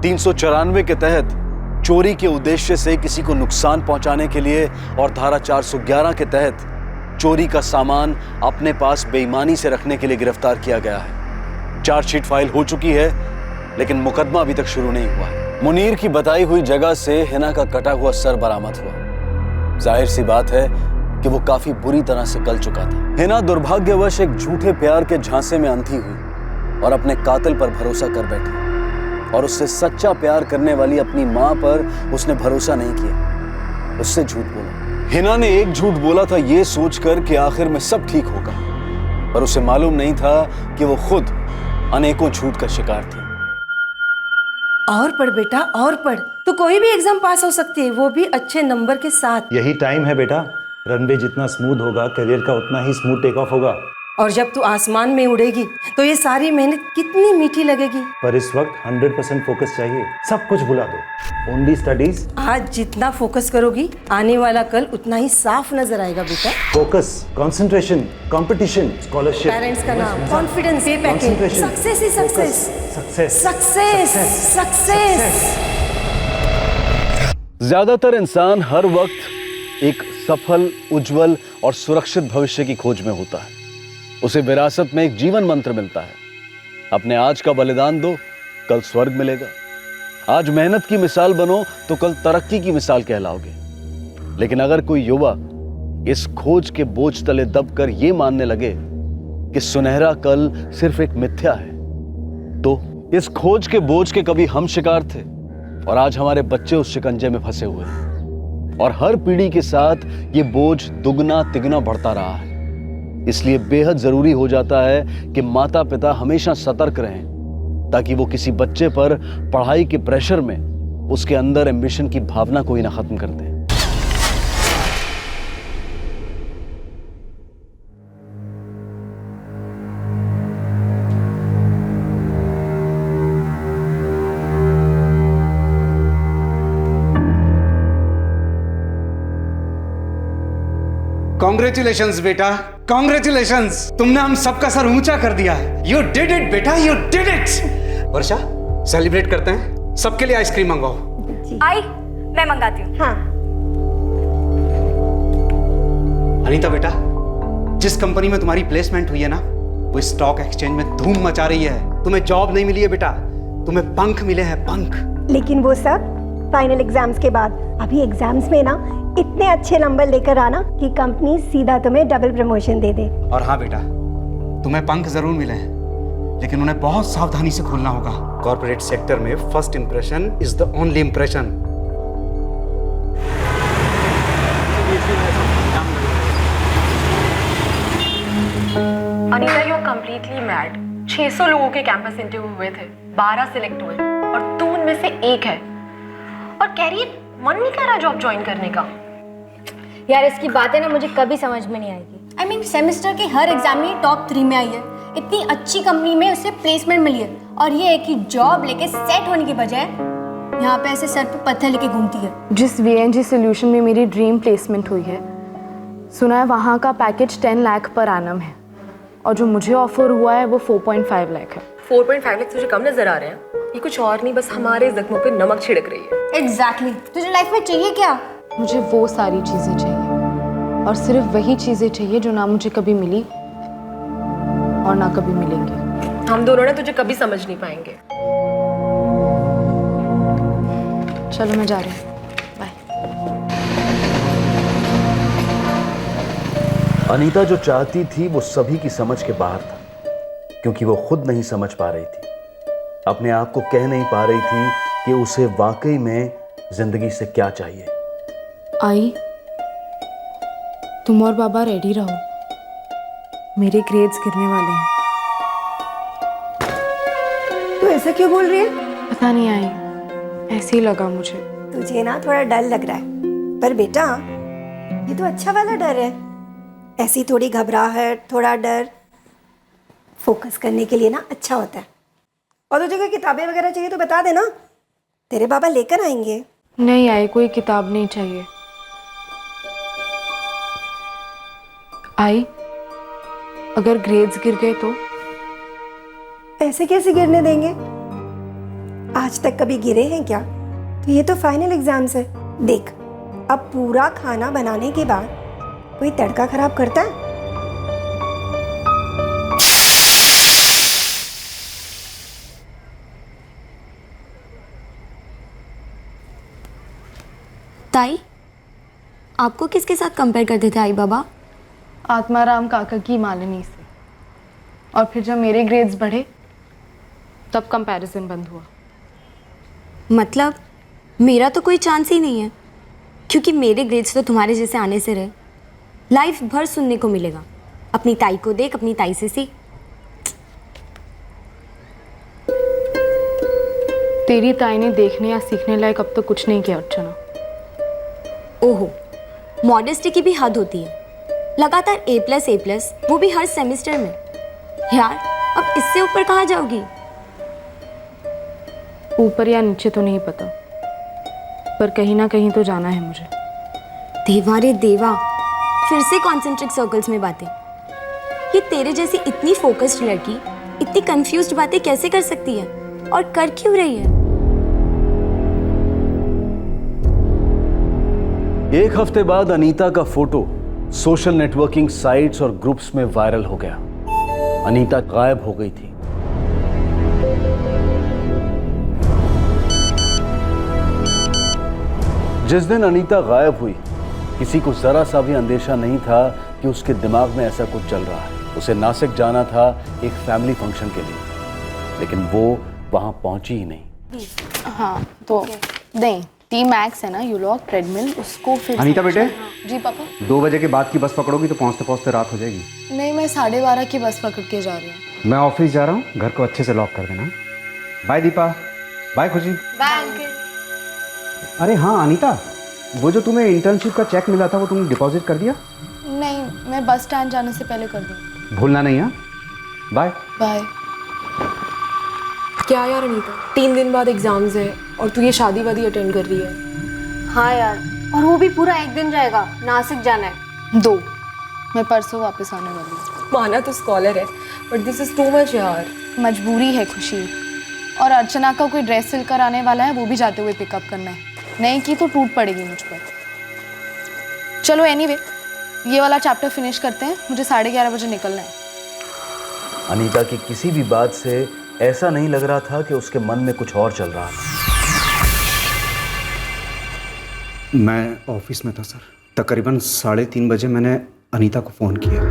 394 के तहत चोरी के उद्देश्य से किसी को नुकसान पहुंचाने के लिए और धारा 411 के तहत चोरी का सामान अपने पास बेईमानी से रखने के लिए गिरफ्तार किया गया है। चार्जशीट फाइल हो चुकी है, लेकिन मुकदमा अभी तक शुरू नहीं हुआ है। मुनीर की बताई हुई जगह से हिना का कटा हुआ सर बरामद हुआ। जाहिर सी बात है कि वो काफी बुरी तरह से गल चुका था। हिना दुर्भाग्यवश एक झूठे प्यार के झांसे में अंधी हुई और अपने कातिल पर भरोसा कर बैठी, और उससे सच्चा प्यार करने वाली अपनी मां पर उसने भरोसा नहीं किया, उससे झूठ बोला। हिना ने एक झूठ बोला था ये सोचकर कि आखिर में सब ठीक होगा, पर उसे मालूम नहीं था कि वो खुद अनेकों झूठ का शिकार थी। और पढ़ बेटा, और पढ़, तो कोई भी एग्जाम पास हो सकती है, वो भी अच्छे नंबर के साथ। यही टाइम है बेटा। रनवे जितना स्मूथ होगा, करियर का उतना ही स्मूथ टेक ऑफ होगा। और जब तू आसमान में उड़ेगी तो ये सारी मेहनत कितनी मीठी लगेगी। पर इस वक्त 100% फोकस चाहिए। सब कुछ भुला दो, ओनली स्टडीज। आज जितना फोकस करोगी, आने वाला कल उतना ही साफ नजर आएगा बेटा। Focus, concentration, competition, scholarship, parents का नाम, कॉन्फिडेंस, पे पैकेज, सक्सेस ही सक्सेस, सक्सेस, सक्सेस, सक्सेस। ज्यादातर इंसान हर वक्त एक सफल, उज्जवल और सुरक्षित भविष्य की खोज में होता है। उसे विरासत में एक जीवन मंत्र मिलता है, अपने आज का बलिदान दो, कल स्वर्ग मिलेगा। आज मेहनत की मिसाल बनो तो कल तरक्की की मिसाल कहलाओगे। लेकिन अगर कोई युवा इस खोज के बोझ तले दबकर यह मानने लगे कि सुनहरा कल सिर्फ एक मिथ्या है, तो इस खोज के बोझ के कभी हम शिकार थे और आज हमारे बच्चे उस शिकंजे में फंसे हुए हैं। और हर पीढ़ी के साथ ये बोझ दुगना तिगुना बढ़ता रहा है। इसलिए बेहद जरूरी हो जाता है कि माता पिता हमेशा सतर्क रहें, ताकि वो किसी बच्चे पर पढ़ाई के प्रेशर में उसके अंदर एम्बिशन की भावना को ही ना खत्म कर दें। कॉन्ग्रेचुलेशंस बेटा, कॉन्ग्रेचुलेशंस। तुमने हम सबका सर ऊंचा कर दिया है। यू डिड इट बेटा, you did it. Varsha, celebrate करते हैं। सबके लिए आइसक्रीम मंगवाओ। आई, मैं मंगाती हूँ। हाँ। अनीता बेटा, जिस कंपनी में तुम्हारी प्लेसमेंट हुई है ना, वो स्टॉक एक्सचेंज में धूम मचा रही है। तुम्हें जॉब नहीं मिली है बेटा, तुम्हें पंख मिले हैं, पंख। लेकिन वो सब फाइनल एग्जाम्स के बाद। अभी एग्जाम्स में ना इतने अच्छे नंबर लेकर आना कि कंपनी सीधा तुम्हें डबल प्रमोशन दे दे। और हाँ बेटा, तुम्हें पंख जरूर मिले हैं, लेकिन उन्हें बहुत सावधानी से खोलना होगा। कॉर्पोरेट सेक्टर में first impression is the only impression. Mad. 600 लोगों के कैंपस इंटरव्यू हुए थे, 12 सिलेक्ट हुए और तू उनमें से एक है। और कह रही है मन नहीं कर रहा जॉब ज्वाइन करने का। यार इसकी बातें ना मुझे कभी समझ में नहीं आएगी। आई मीन सेमेस्टर के हर एग्जाम में टॉप 3 में आई है, इतनी अच्छी कंपनी में उसे प्लेसमेंट मिली है, और ये एक ही जॉब लेके सेट होने की बजाय यहाँ पे ऐसे सर पे पत्थर लेके घूमती है। जिस VNG सोल्यूशन में मेरी ड्रीम प्लेसमेंट हुई है, सुना है वहाँ का पैकेज 10 लाख पर एनम है, और जो मुझे ऑफर हुआ है वो 4.5 लाख है। 4.5 लाख तुझे कम नजर आ रहे हैं? ये कुछ और नहीं, बस हमारे जख्मों पे नमक छिड़क रही है। एग्जैक्टली। तुझे लाइफ में चाहिए क्या? मुझे वो सारी चीजें चाहिए, और सिर्फ वही चीजें चाहिए जो ना मुझे कभी मिली और ना कभी मिलेंगी। हम दोनों ने तुझे कभी समझ नहीं पाएंगे। चलो मैं जा रही हूँ, बाय। अनीता जो चाहती थी वो सभी की समझ के बाहर था, क्योंकि वो खुद नहीं समझ पा रही थी, अपने आप को कह नहीं पा रही थी कि उसे वाकई में जिंदगी से क्या चाहिए। आई, तुम और बाबा रेडी रहो, मेरे ग्रेड्स गिरने वाले हैं। तू ऐसा क्यों बोल रही है? पता नहीं आई, ऐसे ही लगा मुझे। तुझे ना थोड़ा डर लग रहा है, पर बेटा ये तो अच्छा वाला डर है। ऐसी थोड़ी घबराहट, थोड़ा डर फोकस करने के लिए ना अच्छा होता है। और तुझे कोई किताबें वगैरह चाहिए तो बता देना, तेरे बाबा लेकर आएंगे। नहीं आई, कोई किताब नहीं चाहिए। आई, अगर ग्रेड्स गिर गए तो? ऐसे कैसे गिरने देंगे? आज तक कभी गिरे हैं क्या? तो ये तो फाइनल एग्जाम्स है। देख, अब पूरा खाना बनाने के बाद कोई तड़का खराब करता है? ताई, आपको किसके साथ कंपेयर करते थे आई बाबा? आत्माराम काका की मालिनी से। और फिर जब मेरे ग्रेड्स बढ़े तब कंपैरिजन बंद हुआ। मतलब मेरा तो कोई चांस ही नहीं है, क्योंकि मेरे ग्रेड्स तो तुम्हारे जैसे आने से रहे। लाइफ भर सुनने को मिलेगा, अपनी ताई को देख, अपनी ताई से सीख। तेरी ताई ने देखने या सीखने लायक अब तक कुछ नहीं किया अर्चना। ओहो, मॉडेस्टी की भी हद होती है। लगातार A+, वो भी हर सेमेस्टर में। यार अब इससे ऊपर कहाँ जाओगी? ऊपर या नीचे तो नहीं पता, पर कहीं ना कहीं तो जाना है मुझे। देवा रे देवा, फिर से कॉन्सेंट्रिक सर्कल्स में बातें। ये तेरे जैसी इतनी फोकस्ड लड़की इतनी कंफ्यूज्ड बातें कैसे कर सकती है, और कर क्यों रही है? एक हफ्ते बाद अनीता का फोटो सोशल नेटवर्किंग साइट्स और ग्रुप्स में वायरल हो गया। अनीता गायब हो गई थी। जिस दिन अनीता गायब हुई, किसी को जरा सा भी अंदेशा नहीं था कि उसके दिमाग में ऐसा कुछ चल रहा है। उसे नासिक जाना था एक फैमिली फंक्शन के लिए, लेकिन वो वहां पहुंची ही नहीं। हाँ तो नहीं, T-Max है ना, यूलॉक ट्रेडमिल, उसको फिर अनीता बेटे, जी पापा। 2 बजे के बाद की बस पकड़ोगी तो पहुंचते पहुंचते रात हो जाएगी। नहीं, मैं 12:30 की बस पकड़ के जा रही हूँ। मैं ऑफिस जा रहा हूँ, घर को अच्छे से लॉक कर देना। Bye Deepa, bye Khushi. Bye uncle. अरे हाँ अनीता, वो जो तुम्हें इंटर्नशिप का चेक मिला था वो तुमने डिपॉजिट कर दिया? नहीं, मैं बस स्टैंड जाने से पहले कर दूँ। भूलना नहीं। हाँ बाय बाय। क्या यार अनीता, 3 दिन बाद एग्जाम्स है और तू ये शादी वादी अटेंड कर रही है? हाँ यार, और वो भी पूरा 1 दिन रहेगा। नासिक जाना है। 2, मैं परसों वापस आने वाली हूँ। माना तो स्कॉलर है, but this is too much यार। मजबूरी है खुशी, और अर्चना का कोई ड्रेस सिल कर आने वाला है, वो भी जाते हुए पिकअप करना है। नहीं की तो टूट पड़ेगी मुझ पर। चलो एनीवे, ये वाला चैप्टर फिनिश करते हैं, मुझे 11:30 बजे निकलना है। अनीता की किसी भी बात से ऐसा नहीं लग रहा था कि उसके मन में कुछ और चल रहा था। मैं ऑफिस में था सर। तकरीबन 3:30 बजे मैंने अनीता को फ़ोन किया।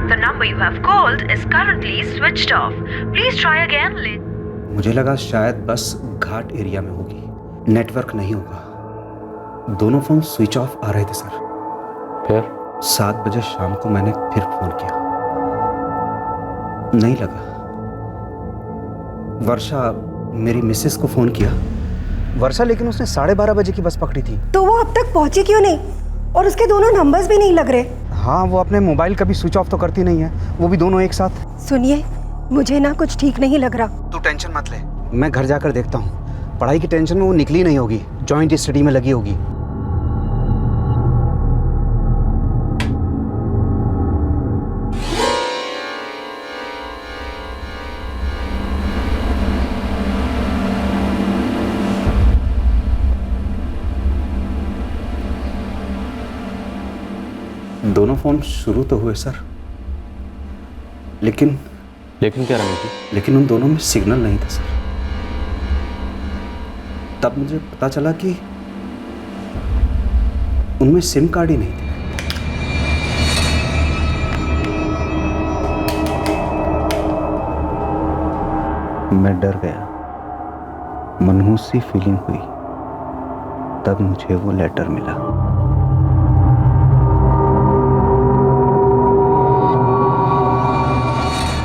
The number you have called is currently switched off. Please try again later. मुझे लगा शायद बस घाट एरिया में होगी, नेटवर्क नहीं होगा। दोनों फ़ोन स्विच ऑफ आ रहे थे सर। फिर 7 बजे शाम को मैंने फिर फ़ोन किया। नहीं लगा। वर्षा मेरी मिसेस को फोन किया। वर्षा लेकिन उसने 12:30 बजे की बस पकड़ी थी। तो वो अब तक पहुंची क्यों नहीं? और उसके दोनों नंबर्स भी नहीं लग रहे। हाँ, वो अपने मोबाइल कभी स्विच ऑफ तो करती नहीं है, वो भी दोनों एक साथ। सुनिए, मुझे ना कुछ ठीक नहीं लग रहा। तू टेंशन मत ले, मैं घर जाकर देखता हूँ। पढ़ाई की टेंशन में वो निकली नहीं होगी, जॉइंट स्टडी में लगी होगी। दोनों फोन शुरू तो हुए सर, लेकिन क्या रही थी? लेकिन उन दोनों में सिग्नल नहीं था सर। तब मुझे पता चला कि उनमें सिम कार्ड ही नहीं थे। मैं डर गया, मनहूस सी फीलिंग हुई। तब मुझे वो लेटर मिला।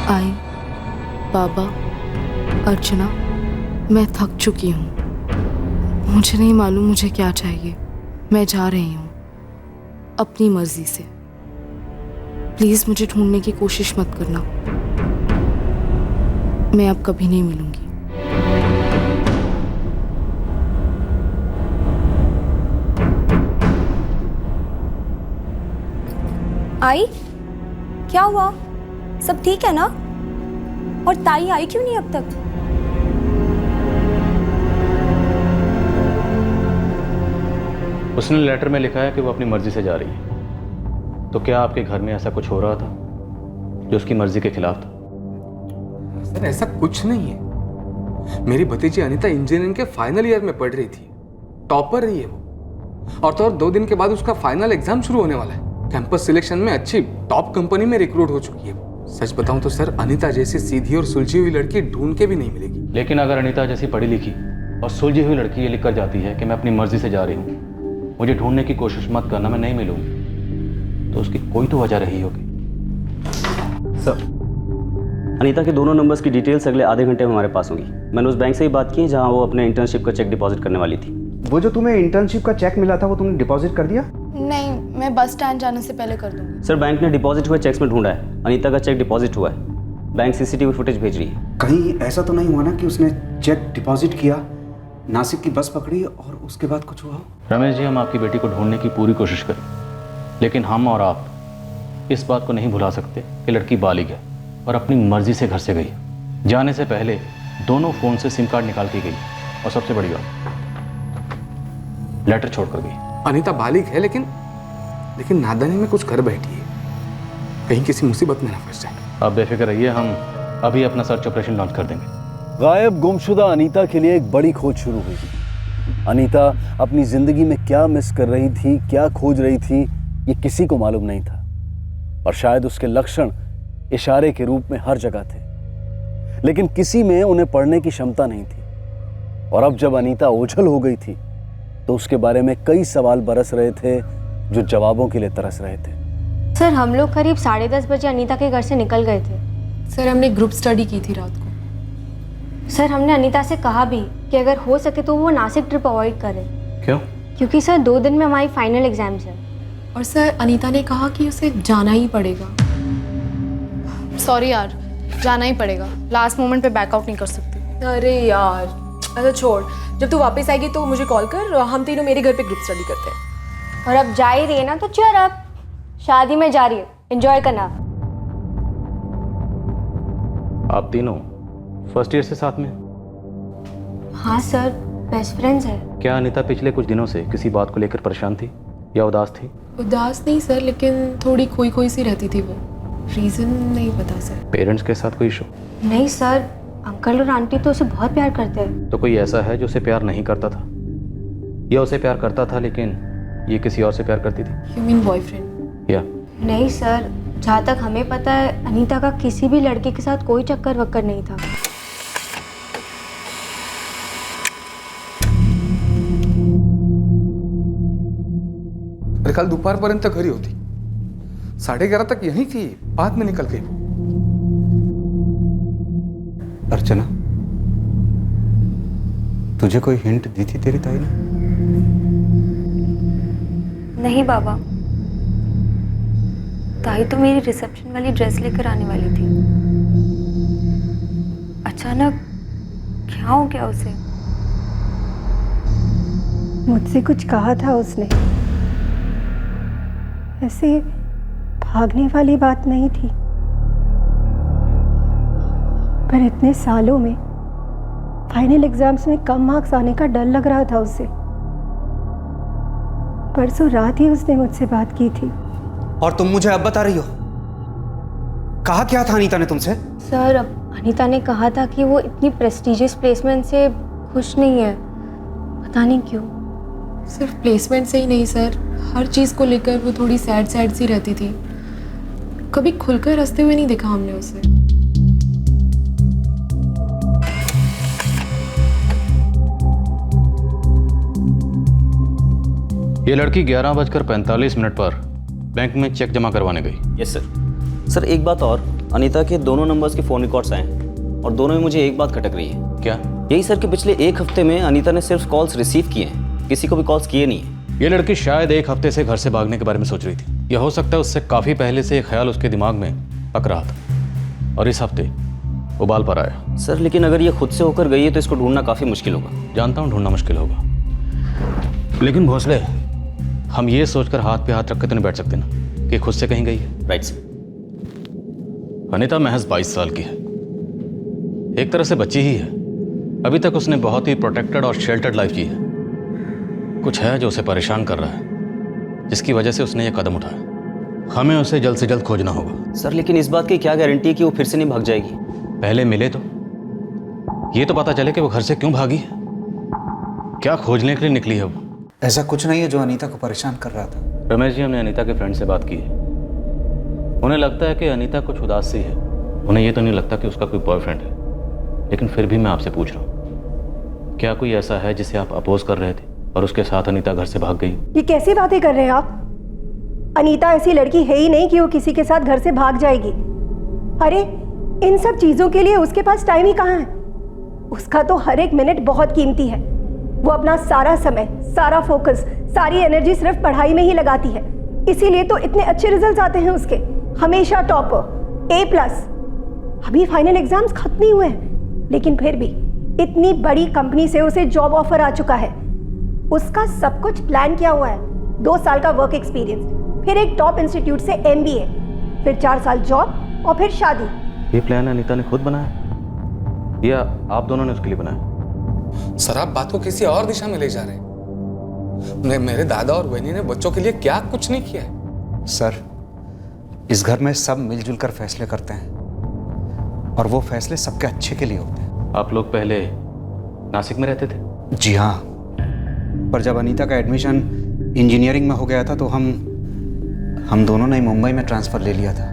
आई, बाबा, अर्चना, मैं थक चुकी हूँ। मुझे नहीं मालूम मुझे क्या चाहिए। मैं जा रही हूँ अपनी मर्जी से। प्लीज़ मुझे ढूंढने की कोशिश मत करना। मैं अब कभी नहीं मिलूंगी। आई, क्या हुआ? सब ठीक है ना? और ताई आई क्यों नहीं अब तक? उसने लेटर में लिखा है कि वो अपनी मर्जी से जा रही है। तो क्या आपके घर में ऐसा कुछ हो रहा था जो उसकी मर्जी के खिलाफ था? सर ऐसा कुछ नहीं है। मेरी भतीजी अनीता इंजीनियरिंग के फाइनल ईयर में पढ़ रही थी, टॉपर रही है वो। और तो और 2 दिन के बाद उसका फाइनल एग्जाम शुरू होने वाला है। कैंपस सिलेक्शन में अच्छी टॉप कंपनी में रिक्रूट हो चुकी है। सच बताऊं तो सर, अनीता जैसी सीधी और सुलझी हुई लड़की ढूंढ के भी नहीं मिलेगी। लेकिन अगर अनीता जैसी पढ़ी लिखी और सुलझी हुई लड़की ये लिख कर जाती है कि मैं अपनी मर्जी से जा रही हूँ, मुझे ढूंढने की कोशिश मत करना, मैं नहीं मिलूंगी, तो उसकी कोई तो वजह रही होगी। सर, अनीता के दोनों नंबर्स की डिटेल्स अगले आधे घंटे में हमारे पास होंगी। मैंने उस बैंक से ही बात की जहाँ वो अपने इंटर्नशिप का चेक डिपॉजिट करने वाली थी। वो जो तुम्हें इंटर्नशिप का चेक मिला था वो तुमने डिपॉजिट कर दिया? नहीं, मैं बस स्टैंड जाने से पहले कर दूंगी। सर, बैंक ने डिपॉजिट हुए चेक्स में ढूंढा है, अनीता का चेक डिपॉजिट हुआ है। बैंक सीसीटीवी फुटेज भेज रही है। कहीं ऐसा तो नहीं हुआ ना कि उसने चेक डिपॉजिट किया, नासिक की बस पकड़ी और उसके बाद कुछ हुआ? रमेश जी, हम आपकी बेटी को ढूंढने की पूरी कोशिश करें, लेकिन हम और आप इस बात को नहीं भुला सकते कि लड़की बालिग है और अपनी मर्जी से घर से गई। जाने से पहले दोनों फोन से सिम कार्ड निकाल के गई, और सबसे बड़ी बात, लेटर छोड़कर गई। अनीता बालिग है, लेकिन नादानी में कुछ कर बैठी है। कहीं किसी मुसीबत में ना फंस जाए। आप बेफिक्र रहिए, हम अभी अपना सर्च ऑपरेशन लॉन्च कर देंगे। गायब गुमशुदा अनीता के लिए एक बड़ी खोज शुरू हुई। अनीता अपनी जिंदगी में क्या मिस कर रही थी, क्या खोज रही थी, ये किसी को मालूम नहीं था। और शायद उसके लक्षण इशारे के रूप में हर जगह थे, लेकिन किसी में उन्हें पढ़ने की क्षमता नहीं थी। और अब जब अनीता ओझल हो गई थी तो उसके बारे में कई सवाल बरस रहे थे जो जवाबों के लिए तरस रहे थे। सर, हम लोग करीब 10:30 बजे अनीता के घर से निकल गए थे। सर, हमने ग्रुप स्टडी की थी रात को। सर, हमने अनीता से कहा भी कि अगर हो सके तो वो नासिक ट्रिप अवॉइड करे। क्यों? क्योंकि सर 2 दिन में हमारी फाइनल एग्जाम्स है। और सर, अनीता ने कहा कि उसे जाना ही पड़ेगा। सॉरी यार, जाना ही पड़ेगा। लास्ट मोमेंट पे बैकआउट नहीं कर सकती। अरे यार, अच्छा छोड़, जब तू वापस आएगी तो मुझे कॉल कर, हम तीनों मेरे घर पे ग्रुप स्टडी करते हैं। और अब जा ही रही है ना तो चल, अब शादी में जा रही है, एंजॉय करना। आप तीनों फर्स्ट ईयर से साथ में? हाँ सर, बेस्ट फ्रेंड्स है। क्या अनीता पिछले कुछ दिनों से किसी बात को लेकर परेशान थी या उदास थी? उदास नहीं सर, लेकिन थोड़ी खोई खोई सी रहती थी वो। रीजन नहीं पता सर। पेरेंट्स के साथ कोई इशू? नहीं सर, अंकल और आंटी तो उसे बहुत प्यार करते हैं। तो कोई ऐसा है जो उसे प्यार नहीं करता था, या उसे प्यार करता था लेकिन ये किसी और से प्यार करती थी? You mean boyfriend? या नहीं सर, जहाँ तक हमें पता है अनीता का किसी भी लड़के के साथ कोई चक्कर वक्कर नहीं था। अरे कल दोपहरपर्यंत घरी होती, 11:30 तक यहीं थी, बाद में निकल गई। अर्चना, तुझे कोई हिंट दी थी तेरी ताई ने? नहीं बाबा, ताई तो मेरी रिसेप्शन वाली ड्रेस लेकर आने वाली थी। अचानक क्या हो गया उसे? मुझसे कुछ कहा था उसने। ऐसे भागने वाली बात नहीं थी, पर इतने सालों में फाइनल एग्जाम्स में कम मार्क्स आने का डर लग रहा था उसे। परसों रात ही उसने मुझसे बात की थी। और तुम मुझे अब बता रही हो? कहा क्या था अनीता ने तुमसे? सर, अब अनीता ने कहा था कि वो इतनी प्रेस्टिजियस प्लेसमेंट से खुश नहीं है, पता नहीं क्यों। सिर्फ प्लेसमेंट से ही नहीं सर, हर चीज़ को लेकर वो थोड़ी सैड सी रहती थी। कभी खुलकर हंसते हुए नहीं देखा हमने उसे। ये लड़की 11:45 पर बैंक में चेक जमा करवाने गई। Yes sir. सर एक बात और, अनीता के दोनों नंबर्स के फ़ोन रिकॉर्ड्स आए हैं और दोनों में मुझे एक बात खटक रही है। क्या? यही सर कि पिछले एक हफ्ते में अनीता ने सिर्फ कॉल्स रिसीव किए हैं, किसी को भी कॉल्स किए नहीं है। ये लड़की शायद एक हफ्ते से घर से भागने के बारे में सोच रही थी। यह हो सकता है उससे काफ़ी पहले से ये ख्याल उसके दिमाग में पक रहा था और इस हफ्ते उबाल पर आया। सर लेकिन अगर ये खुद से होकर गई है तो इसको ढूंढना काफ़ी मुश्किल होगा। जानता हूँ ढूंढना मुश्किल होगा, लेकिन भोसले, हम ये सोचकर हाथ पे हाथ रख के तो नहीं बैठ सकते ना कि खुद से कहीं गई है। Right sir. अनीता महज 22 साल की है, एक तरह से बच्ची ही है। अभी तक उसने बहुत ही प्रोटेक्टेड और शेल्टर्ड लाइफ जी है। कुछ है जो उसे परेशान कर रहा है, जिसकी वजह से उसने ये कदम उठाया। हमें उसे जल्द से जल्द खोजना होगा। सर लेकिन इस बात की क्या गारंटी है कि वो फिर से नहीं भाग जाएगी? पहले मिले तो ये तो पता चले कि वो घर से क्यों भागी है, क्या खोजने के लिए निकली है वो। ऐसा कुछ नहीं है जो अनीता को परेशान कर रहा था। रमेश जी, हमने अनीता के फ्रेंड से बात की है। उन्हें लगता है कि अनीता कुछ उदास सी है। उन्हें ये तो नहीं लगता कि उसका कोई बॉयफ्रेंड है, लेकिन फिर भी मैं आपसे पूछ रहा हूँ, क्या कोई ऐसा है जिसे आप अपोज कर रहे थे और उसके साथ अनीता घर से भाग गई? ये कैसी बातें कर रहे हैं आप? अनीता ऐसी लड़की है ही नहीं कि वो किसी के साथ घर से भाग जाएगी। अरे इन सब चीजों के लिए उसके पास टाइम ही कहाँ है? उसका तो हर एक मिनट बहुत कीमती है। वो अपना सारा समय, सारा फोकस, सारी एनर्जी सिर्फ पढ़ाई में ही लगाती है। इसीलिए तो इतने अच्छे रिजल्ट्स आते हैं उसके, हमेशा टॉपर, A+। अभी फाइनल एग्जाम्स खत्म नहीं हुए हैं, लेकिन फिर भी इतनी बड़ी कंपनी से उसे जॉब ऑफर आ चुका है। उसका सब कुछ प्लान किया हुआ है। 2 साल का वर्क एक्सपीरियंस, फिर एक टॉप इंस्टीट्यूट से MBA, फिर 4 साल जॉब और फिर शादी। ये प्लान अनीता ने खुद बनाया या आप दोनों ने उसके लिए बनाया? सर आप बात को किसी और दिशा में ले जा रहे हैं। मेरे दादा और बहनी ने बच्चों के लिए क्या कुछ नहीं किया है। सर, इस घर में सब मिलजुल कर फैसले करते हैं और वो फैसले सबके अच्छे के लिए होते हैं। आप लोग पहले नासिक में रहते थे? जी हाँ, पर जब अनीता का एडमिशन इंजीनियरिंग में हो गया था तो हम दोनों ने मुंबई में ट्रांसफ़र ले लिया था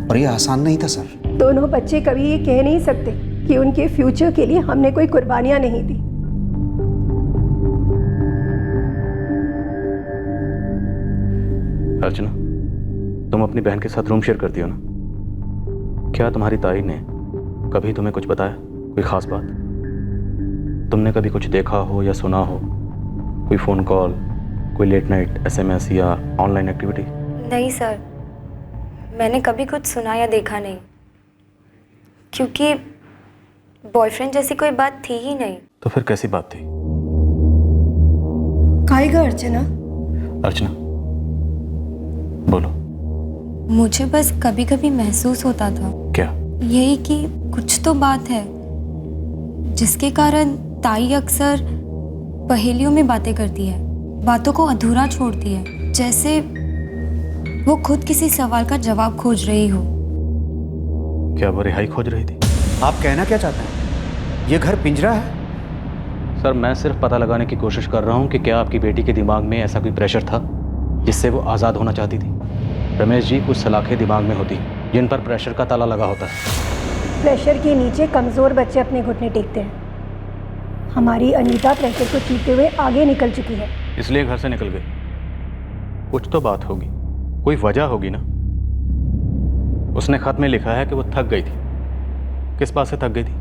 और ये आसान नहीं था सर। दोनों बच्चे कभी ये कह नहीं सकते कि उनके फ्यूचर के लिए हमने कोई कुर्बानियां नहीं दी। अर्चना, तुम अपनी बहन के साथ रूम शेयर करती हो ना? क्या तुम्हारी ताई ने कभी तुम्हें कुछ बताया, कोई खास बात? तुमने कभी कुछ देखा हो या सुना हो, कोई फ़ोन कॉल, कोई लेट नाइट SMS या ऑनलाइन एक्टिविटी? नहीं सर, मैंने कभी कुछ सुना या देखा नहीं, क्योंकि बॉयफ्रेंड जैसी कोई बात थी ही नहीं। तो फिर कैसी बात थी? कायगा अर्चना? अर्चना बोलो। मुझे बस कभी कभी महसूस होता था। क्या? यही कि कुछ तो बात है जिसके कारण ताई अक्सर पहेलियों में बातें करती है, बातों को अधूरा छोड़ती है, जैसे वो खुद किसी सवाल का जवाब खोज रही हो। क्या वो रिहाई खोज रही थी? आप कहना क्या चाहते हैं? ये घर पिंजरा है? सर मैं सिर्फ पता लगाने की कोशिश कर रहा हूँ कि क्या आपकी बेटी के दिमाग में ऐसा कोई प्रेशर था जिससे वो आज़ाद होना चाहती थी। रमेश जी, कुछ सलाखें दिमाग में होती जिन पर प्रेशर का ताला लगा होता है। प्रेशर के नीचे कमज़ोर बच्चे अपने घुटने टेकते हैं। हमारी अनीता प्रेशर को चीरते हुए आगे निकल चुकी है, इसलिए घर से निकल गई। कुछ तो बात होगी, कोई वजह होगी ना। उसने खत में लिखा है कि वो थक गई थी, किस बात से थक गई थी?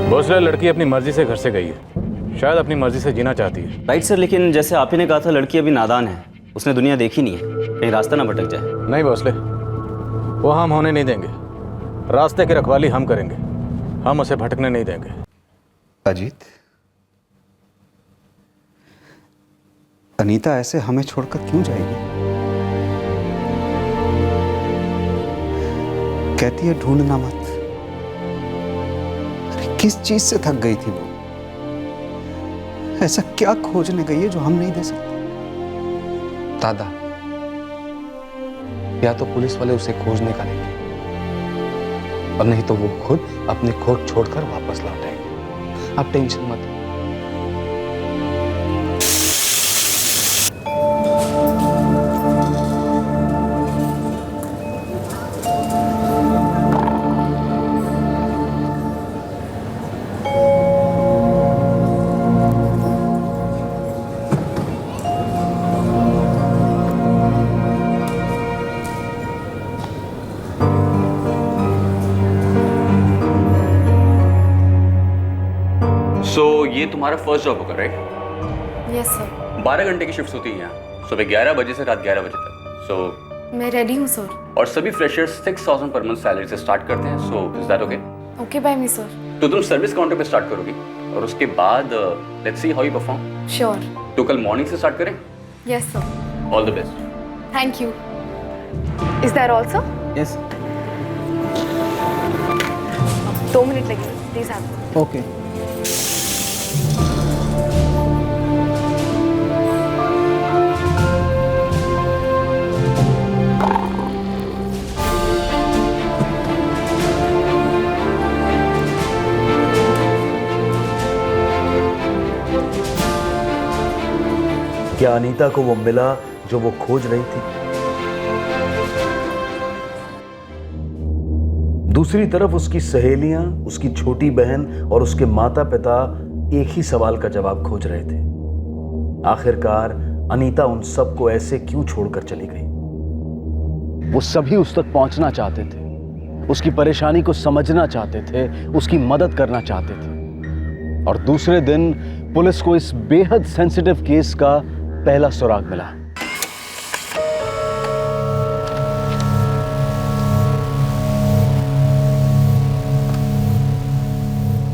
भोसले, लड़की अपनी मर्जी से घर से गई है, शायद अपनी मर्जी से जीना चाहती है। राइट सर, लेकिन जैसे आप ही ने कहा था लड़की अभी नादान है, उसने दुनिया देखी नहीं है, कहीं रास्ता ना भटक जाए। नहीं भोसले, वो हम होने नहीं देंगे। रास्ते की रखवाली हम करेंगे, हम उसे भटकने नहीं देंगे। अजीत, अनीता ऐसे हमें छोड़कर क्यों जाएगी? कहती है ढूंढना मत। किस चीज से थक गई थी वो? ऐसा क्या खोजने गई है जो हम नहीं दे सकते? दादा, या तो पुलिस वाले उसे खोज निकालेंगे और नहीं तो वो खुद अपनी खोज छोड़कर वापस लौट आएंगे। आप टेंशन मत। ये तुम्हारा फर्स्ट जॉब होगा, राइट? Yes sir. 12 घंटे की शिफ्ट होती है यहाँ, सुबह 11 बजे से रात 11 बजे तक। सो मैं रेडी हूँ सर। और सभी फ्रेशर्स 6000 पर मंथ सैलरी से स्टार्ट करते हैं। So is that okay? Okay by me sir. तो तुम सर्विस काउंटर पे स्टार्ट करोगी और उसके बाद let's see how you perform. Sure. तो कल मॉर्निंग से स्टार्ट करें? Yes sir. All the best. Thank you. Is there also? Yes. 2 minute लगेंगे, प्लीज हैव। ओके। क्या अनीता को वो मिला जो वो खोज रही थी? दूसरी तरफ उसकी सहेलियां, उसकी छोटी बहन और उसके माता पिता एक ही सवाल का जवाब खोज रहे थे। आखिरकार अनीता उन सबको ऐसे क्यों छोड़कर चली गई? वो सभी उस तक पहुंचना चाहते थे, उसकी परेशानी को समझना चाहते थे, उसकी मदद करना चाहते थे। और दूसरे दिन पुलिस को इस बेहद सेंसिटिव केस का पहला सुराग मिला।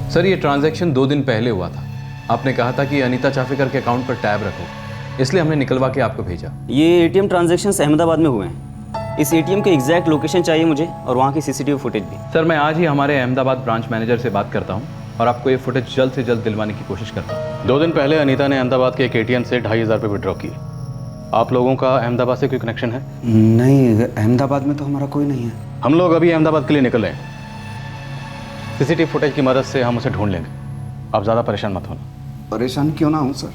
सर, ये ट्रांजैक्शन 2 दिन पहले हुआ था। आपने कहा था कि अनीता चाफेकर के अकाउंट पर टैब रखो, इसलिए हमने निकलवा के आपको भेजा। ये एटीएम ट्रांजैक्शंस अहमदाबाद में हुए हैं। इस एटीएम के एग्जैक्ट लोकेशन चाहिए मुझे और वहाँ की सीसीटीवी फुटेज भी। सर, मैं आज ही हमारे अहमदाबाद ब्रांच मैनेजर से बात करता हूँ और आपको ये फुटेज जल्द से जल्द दिलवाने की कोशिश करता हूँ। 2 दिन पहले अनीता ने अहमदाबाद के एक एटीएम से 2500 रुपये विड्रॉ किए। आप लोगों का अहमदाबाद से कोई कनेक्शन है? नहीं, अहमदाबाद में तो हमारा कोई नहीं है। हम लोग अभी अहमदाबाद के लिए निकल रहे हैं। सीसीटीवी फुटेज की मदद से हम उसे ढूंढ लेंगे। आप ज़्यादा परेशान मत होना। परेशान क्यों ना हूँ सर,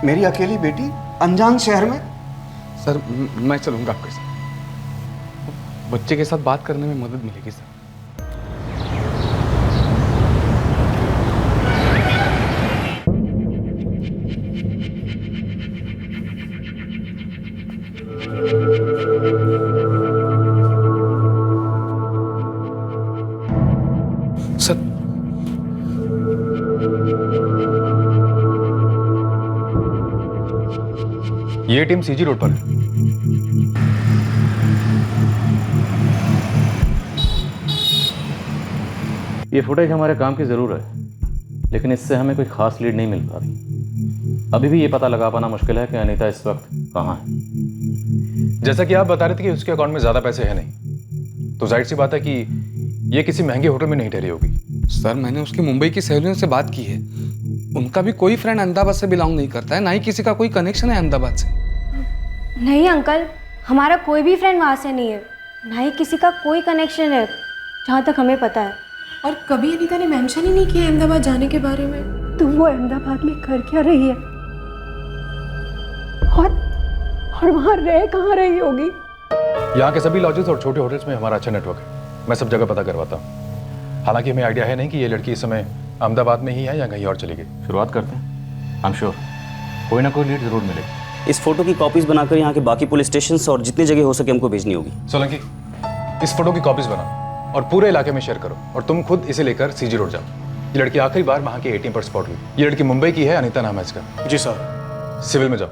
मेरी अकेली बेटी अनजान शहर में। सर, मैं चलूँगा आपके साथ। बच्चे के साथ बात करने में मदद मिलेगी सर। ये टीम सीजी रोड पर है। ये फुटेज हमारे काम की ज़रूर है, लेकिन इससे हमें कोई खास लीड नहीं मिल पा रही। अभी भी ये पता लगा पाना मुश्किल है कि अनीता इस वक्त कहाँ है। जैसा कि आप बता रहे थे कि उसके अकाउंट में ज़्यादा पैसे हैं नहीं, तो जाहिर सी बात है कि ये किसी महंगे होटल में नहीं ठहरी होगी। सर, मैंने उसकी मुंबई की सहेलियों से बात की है। उनका भी कोई फ्रेंड अहमदाबाद से बिलोंग नहीं करता है, ना ही किसी का कोई कनेक्शन है अहमदाबाद से। नहीं अंकल, हमारा कोई भी फ्रेंड वहाँ से नहीं है, ना ही किसी का कोई कनेक्शन है जहाँ तक हमें पता है। और कभी अनीता ने मेंशन ही नहीं किया अहमदाबाद जाने के बारे में। तो वो अहमदाबाद में कर क्या रही है और वहाँ रह कहाँ रही होगी? यहाँ के सभी लॉजेस और छोटे होटल्स में हमारा अच्छा नेटवर्क है, मैं सब जगह पता करवाता हूँ। हालांकि हमें आइडिया है नहीं कि ये लड़की इस समय अहमदाबाद में ही है या कहीं और चली गई। शुरुआत करते हैं। आई एम श्योर कोई ना कोई लीड जरूर मिलेगी। इस फोटो की कॉपीज बनाकर यहाँ के बाकी पुलिस स्टेशन और जितनी जगह हो सके हमको भेजनी होगी। सोलंकी, इस फोटो की कॉपीज बनाओ और पूरे इलाके में शेयर करो, और तुम खुद इसे लेकर सीजी रोड जाओ। ये लड़की आखिरी बार वहाँ के एटीएम पर स्पॉट हुई। ये लड़की मुंबई की है, अनीता नाम है इसका। जी सर। सिविल में जाओ।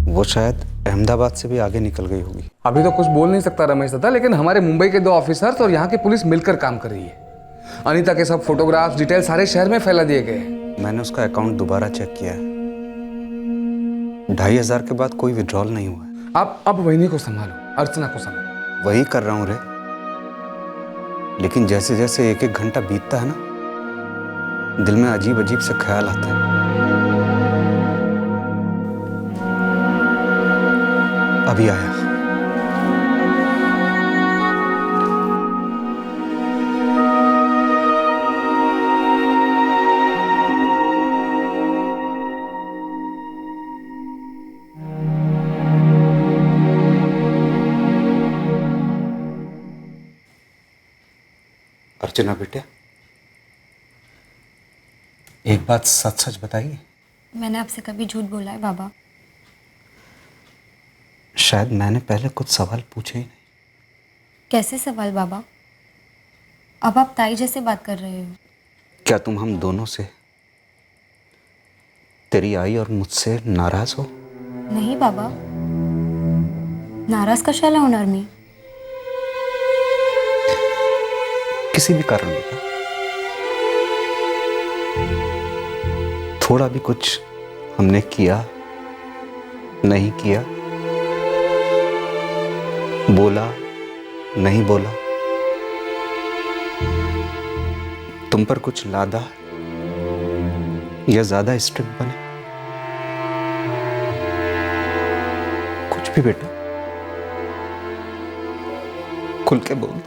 वो शायद अहमदाबाद से भी आगे निकल गई होगी। अभी तो कुछ बोल नहीं सकता रमेश दादा, लेकिन हमारे मुंबई के 2 ऑफिसर्स और यहाँ की पुलिस मिलकर काम कर रही है। अनीता के सब फोटोग्राफ्स, डिटेल सारे शहर में फैला दिए गए हैं। मैंने उसका अकाउंट दोबारा चेक किया है, 2500 के बाद कोई विड्रॉल नहीं हुआ है। आप अब वहीनी को संभालो, अर्चना को संभालो। वही कर रहा हूँ रे, लेकिन जैसे जैसे एक एक घंटा बीतता है ना, दिल में अजीब अजीब से ख्याल आते हैं। अभी आया। अर्चना बेटे, एक बात सच सच बताइए। मैंने आपसे कभी झूठ बोला है बाबा? शायद मैंने पहले कुछ सवाल पूछे ही नहीं। कैसे सवाल बाबा? अब आप ताई जैसे बात कर रहे हो। क्या तुम हम दोनों से, तेरी आई और मुझसे नाराज हो? नहीं बाबा, नाराज कशाला होणार मी? किसी भी कारण बता, थोड़ा भी कुछ हमने किया नहीं किया, बोला नहीं बोला, तुम पर कुछ लादा या ज्यादा स्ट्रिक्ट बने? कुछ भी बेटा, खुल के बोल।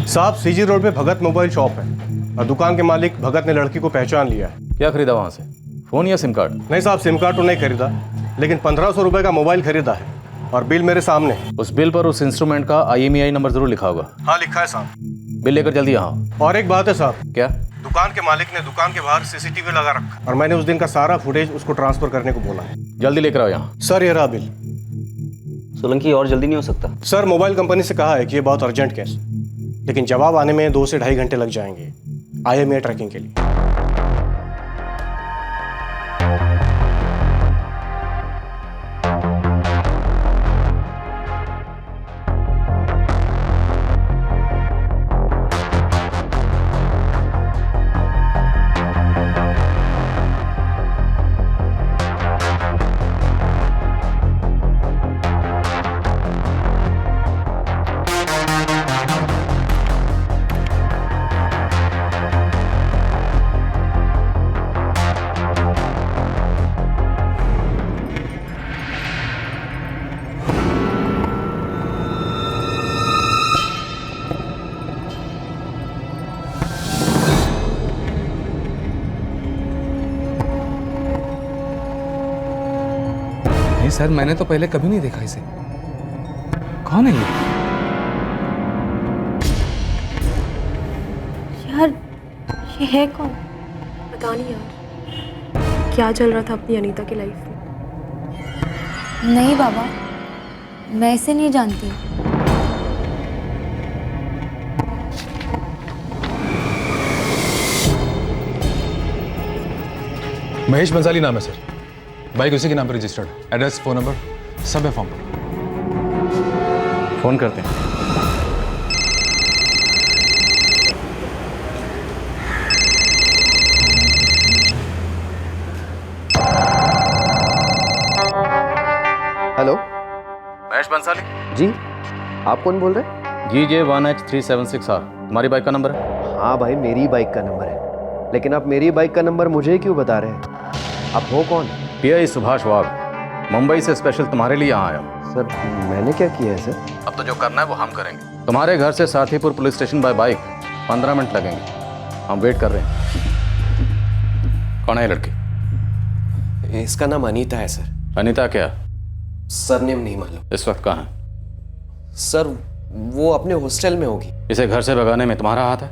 साहब, सीजी रोड में भगत मोबाइल शॉप है और दुकान के मालिक भगत ने लड़की को पहचान लिया है। क्या खरीदा वहां से, फोन या सिम कार्ड? नहीं साहब, सिम कार्ड तो नहीं खरीदा, लेकिन 1500 रुपए का मोबाइल खरीदा है और बिल मेरे सामने है। उस बिल पर उस इंस्ट्रूमेंट का IMEI नंबर जरूर लिखा होगा। हाँ लिखा है साहब। बिल लेकर जल्दी यहाँ। और एक बात है साहब। क्या? दुकान के मालिक ने दुकान के बाहर CCTV लगा रखा और मैंने उस दिन का सारा फुटेज उसको ट्रांसफर करने को बोला है। जल्दी लेकर आओ यहाँ। सर ये रहा बिल। सोलंकी, और जल्दी नहीं हो सकता? सर मोबाइल कंपनी से कहा है कि ये बहुत अर्जेंट केस, लेकिन जवाब आने में 2 से 2.5 घंटे लग जाएंगे IMEI ट्रैकिंग के लिए। सर, मैंने तो पहले कभी नहीं देखा इसे। कौन है ये? यार ये है कौन? पता नहीं यार, क्या चल रहा था अपनी अनीता की लाइफ में। नहीं बाबा, मैं इसे नहीं जानती। महेश बंसाली नाम है सर। बाइक उसी के नाम पर रजिस्टर्ड है। एड्रेस, फोन नंबर सब है फॉर्म पर। फोन करते हैं। हेलो, महेश बंसाली जी आप कौन बोल रहे हैं? GJ1H376R तुम्हारी बाइक का नंबर है? हाँ भाई, मेरी बाइक का नंबर है, लेकिन आप मेरी बाइक का नंबर मुझे क्यों बता रहे हैं? आप हो कौन? PI सुभाष वाघ, मुंबई से स्पेशल तुम्हारे लिए यहाँ आया हूँ। सर मैंने क्या किया है सर? अब तो जो करना है वो हम करेंगे। तुम्हारे घर से Sathipur police station by bike 15 मिनट लगेंगे। हम वेट कर रहे हैं। कौन है लड़की? इसका नाम अनीता है सर। अनीता क्या? सरनेम नहीं मालूम। इस वक्त कहाँ है? सर वो अपने हॉस्टल में होगी। इसे घर से भगाने में तुम्हारा हाथ है?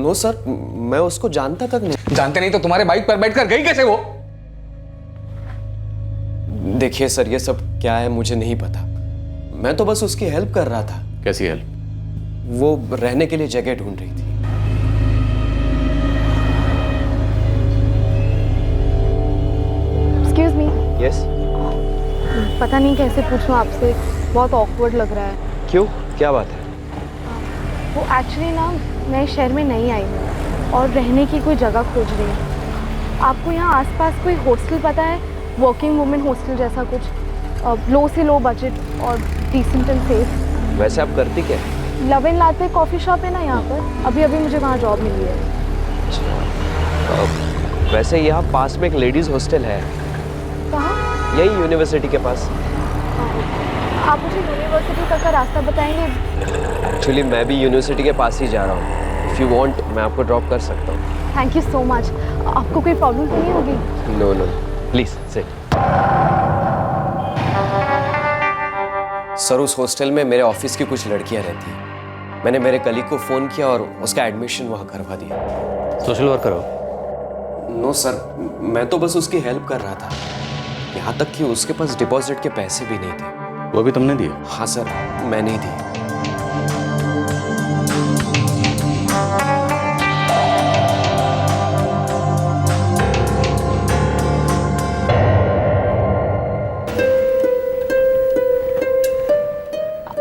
नो सर, मैं उसको जानता तक नहीं। जानते नहीं तो तुम्हारे बाइक पर बैठकर गई कैसे वो? देखिए सर, ये सब क्या है मुझे नहीं पता। मैं तो बस उसकी हेल्प कर रहा था। कैसी हेल्प? वो रहने के लिए जगह ढूंढ रही थी। Excuse me. यस। पता नहीं कैसे पूछूं आपसे, बहुत ऑकवर्ड लग रहा है। क्यों, क्या बात है? वो एक्चुअली ना मैं शहर में नहीं आई हूँ और रहने की कोई जगह खोज रही हूँ। आपको यहाँ आसपास कोई हॉस्टल पता है? वर्किंग वुमेन हॉस्टल जैसा कुछ, लो से लो बजट और डिसेंट एंड सेफ। वैसे आप करती क्या? Love and latte coffee shop है ना यहाँ पर, अभी अभी मुझे वहाँ जॉब मिली है। वैसे यहाँ पास में एक लेडीज़ हॉस्टल है। कहाँ? यही यूनिवर्सिटी के पास। आप मुझे यूनिवर्सिटी तक का रास्ता बताएंगे? एक्चुअली मैं भी यूनिवर्सिटी के पास ही जा रहा हूँ। इफ़ यू वांट मैं आपको ड्रॉप कर सकता हूँ। Thank you so much. आपको कोई प्रॉब्लम नहीं होगी? No no please sit. Sir उस हॉस्टल में मेरे ऑफिस की कुछ लड़कियाँ रहती हैं। मैंने मेरे कलीग को फ़ोन किया और उसका एडमिशन वहाँ करवा दिया। सोशल वर्कर हो? नो सर, मैं तो बस उसकी हेल्प कर रहा था। यहाँ तक कि उसके पास डिपॉजिट के पैसे भी नहीं थे। वो भी तुमने दिए? हाँ सर, मैंने ही दिए।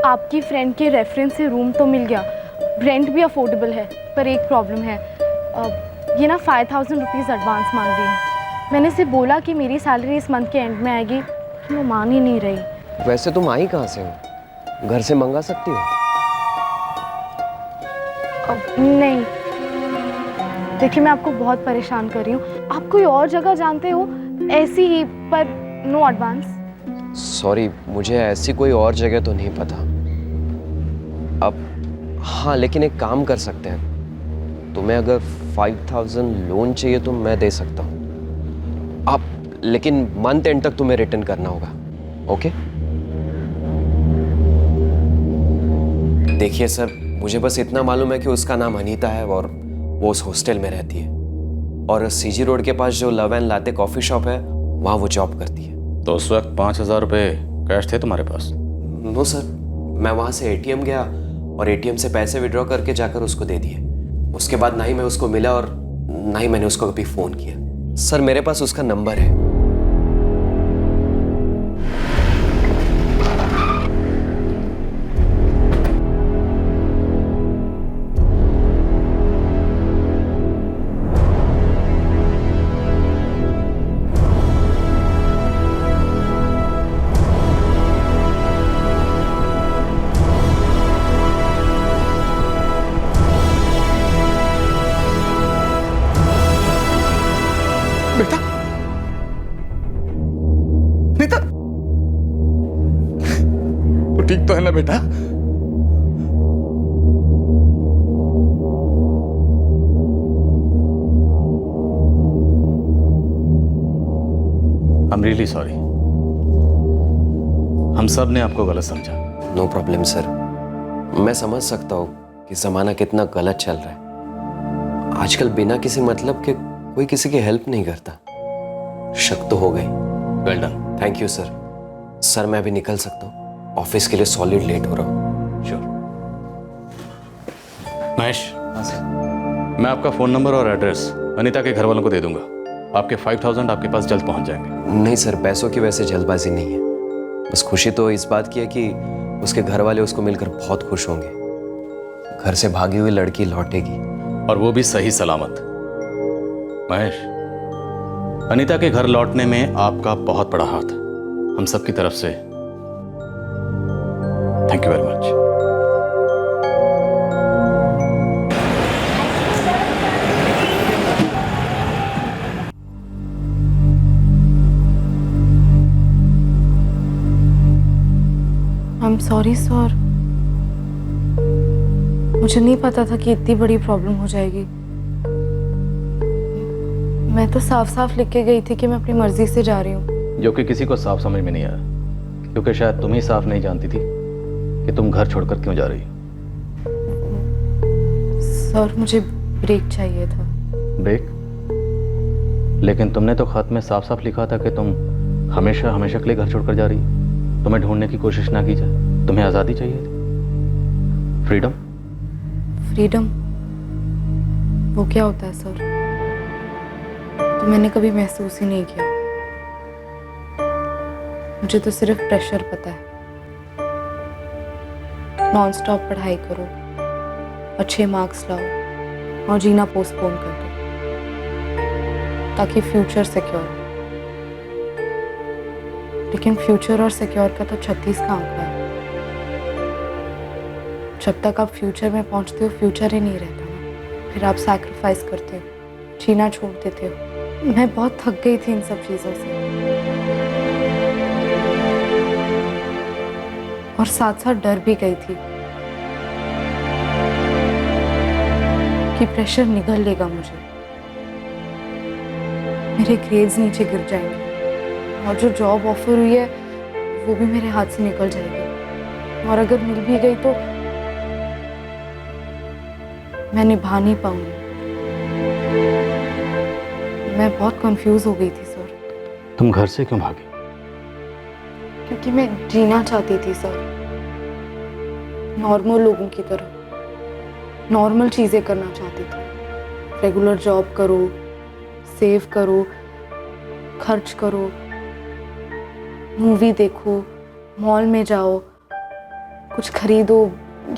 आपकी फ्रेंड के रेफरेंस से रूम तो मिल गया, रेंट भी अफोर्डेबल है, पर एक प्रॉब्लम है। ये ना 5000 रुपीज़ एडवांस मांग रही है। मैंने इसे बोला कि मेरी सैलरी इस मंथ के एंड में आएगी, तो वो मान ही नहीं रही। वैसे तुम आई कहाँ से हो? घर से मंगा सकती हो? नहीं, देखिए मैं आपको बहुत परेशान कर रही हूँ। आप कोई और जगह जानते हो ऐसी ही, पर नो एडवांस? सॉरी, मुझे ऐसी कोई और जगह तो नहीं पता। अब हाँ, लेकिन एक काम कर सकते हैं। तुम्हें अगर 5000 लोन चाहिए तो मैं दे सकता हूँ। आप लेकिन मंथ एंड तक तुम्हें रिटर्न करना होगा। ओके? देखिए सर, मुझे बस इतना मालूम है कि उसका नाम अनीता है और वो उस हॉस्टल में रहती है, और सीजी रोड के पास जो love and latte coffee shop है वहाँ वो जॉब करती है। तो उस वक्त 5000 रुपये कैश थे तुम्हारे पास? नो सर, मैं वहाँ से एटीएम गया और एटीएम से पैसे विड्रॉ करके जाकर उसको दे दिए। उसके बाद ना ही मैं उसको मिला और ना ही मैंने उसको कभी फ़ोन किया। सर मेरे पास उसका नंबर है। बेटा, नीता, तो ठीक तो है ना बेटा? I'm really sorry. हम सब ने आपको गलत समझा। नो प्रॉब्लम सर, मैं समझ सकता हूँ कि ज़माना कितना गलत चल रहा है। आजकल बिना किसी मतलब के कोई किसी की हेल्प नहीं करता। शक तो हो गई। Well done. Thank you sir. Sir मैं अभी निकल सकता हूँ, ऑफिस के लिए सॉलिड लेट हो रहा हूँ। श्योर। महेश। हाँ सर। मैं आपका फ़ोन नंबर और एड्रेस अनीता के घर वालों को दे दूंगा। आपके 5000 आपके पास जल्द पहुंच जाएंगे। नहीं सर, पैसों की वैसे जल्दबाजी नहीं है। बस खुशी तो इस बात की है कि उसके घर वाले उसको मिलकर बहुत खुश होंगे। घर से भागी हुई लड़की लौटेगी, और वो भी सही सलामत। महेश, अनीता के घर लौटने में आपका बहुत बड़ा हाथ है। हम सब की तरफ से thank you very much. I am sorry sir, मुझे नहीं पता था कि इतनी बड़ी प्रॉब्लम हो जाएगी। मैं तो साफ साफ लिख के गई थी कि मैं अपनी मर्जी से जा रही हूँ। जो कि किसी को साफ समझ में नहीं आया, क्योंकि शायद तुम ही साफ नहीं जानती थी कि तुम घर छोड़कर क्यों जा रही हो। सर मुझे ब्रेक चाहिए था। ब्रेक? लेकिन तुमने तो खत में साफ साफ लिखा था कि तुम हमेशा हमेशा के लिए घर छोड़कर जा रही हो। तुम्हें ढूंढने की कोशिश ना की जाए, तुम्हें आज़ादी चाहिए थी, फ्रीडम। फ्रीडम वो क्या होता है सर? तो मैंने कभी महसूस ही नहीं किया। मुझे तो सिर्फ प्रेशर पता है। नॉन स्टॉप पढ़ाई करो, अच्छे मार्क्स लाओ और जीना पोस्टपोन कर दो ताकि फ्यूचर सिक्योर हो। लेकिन फ्यूचर और सिक्योर का तो 36 का आंकड़ा है। जब तक आप फ्यूचर में पहुंचते हो, फ्यूचर ही नहीं रहता ना। फिर आप सैक्रिफाइस करते हो, जीना छोड़ देते हो। मैं बहुत थक गई थी इन सब चीज़ों से, और साथ साथ डर भी गई थी कि प्रेशर निगल लेगा मुझे, मेरे ग्रेड्स नीचे गिर जाएंगे और जो जॉब ऑफर हुई है वो भी मेरे हाथ से निकल जाएगी। और अगर मिल भी गई तो मैं निभा नहीं पाऊंगी। मैं बहुत कंफ्यूज हो गई थी सर। तुम घर से क्यों भागी? क्योंकि मैं जीना चाहती थी सर, नॉर्मल लोगों की तरह। नॉर्मल चीज़ें करना चाहती थी। रेगुलर जॉब करो, सेव करो, खर्च करो, मूवी देखो, मॉल में जाओ, कुछ खरीदो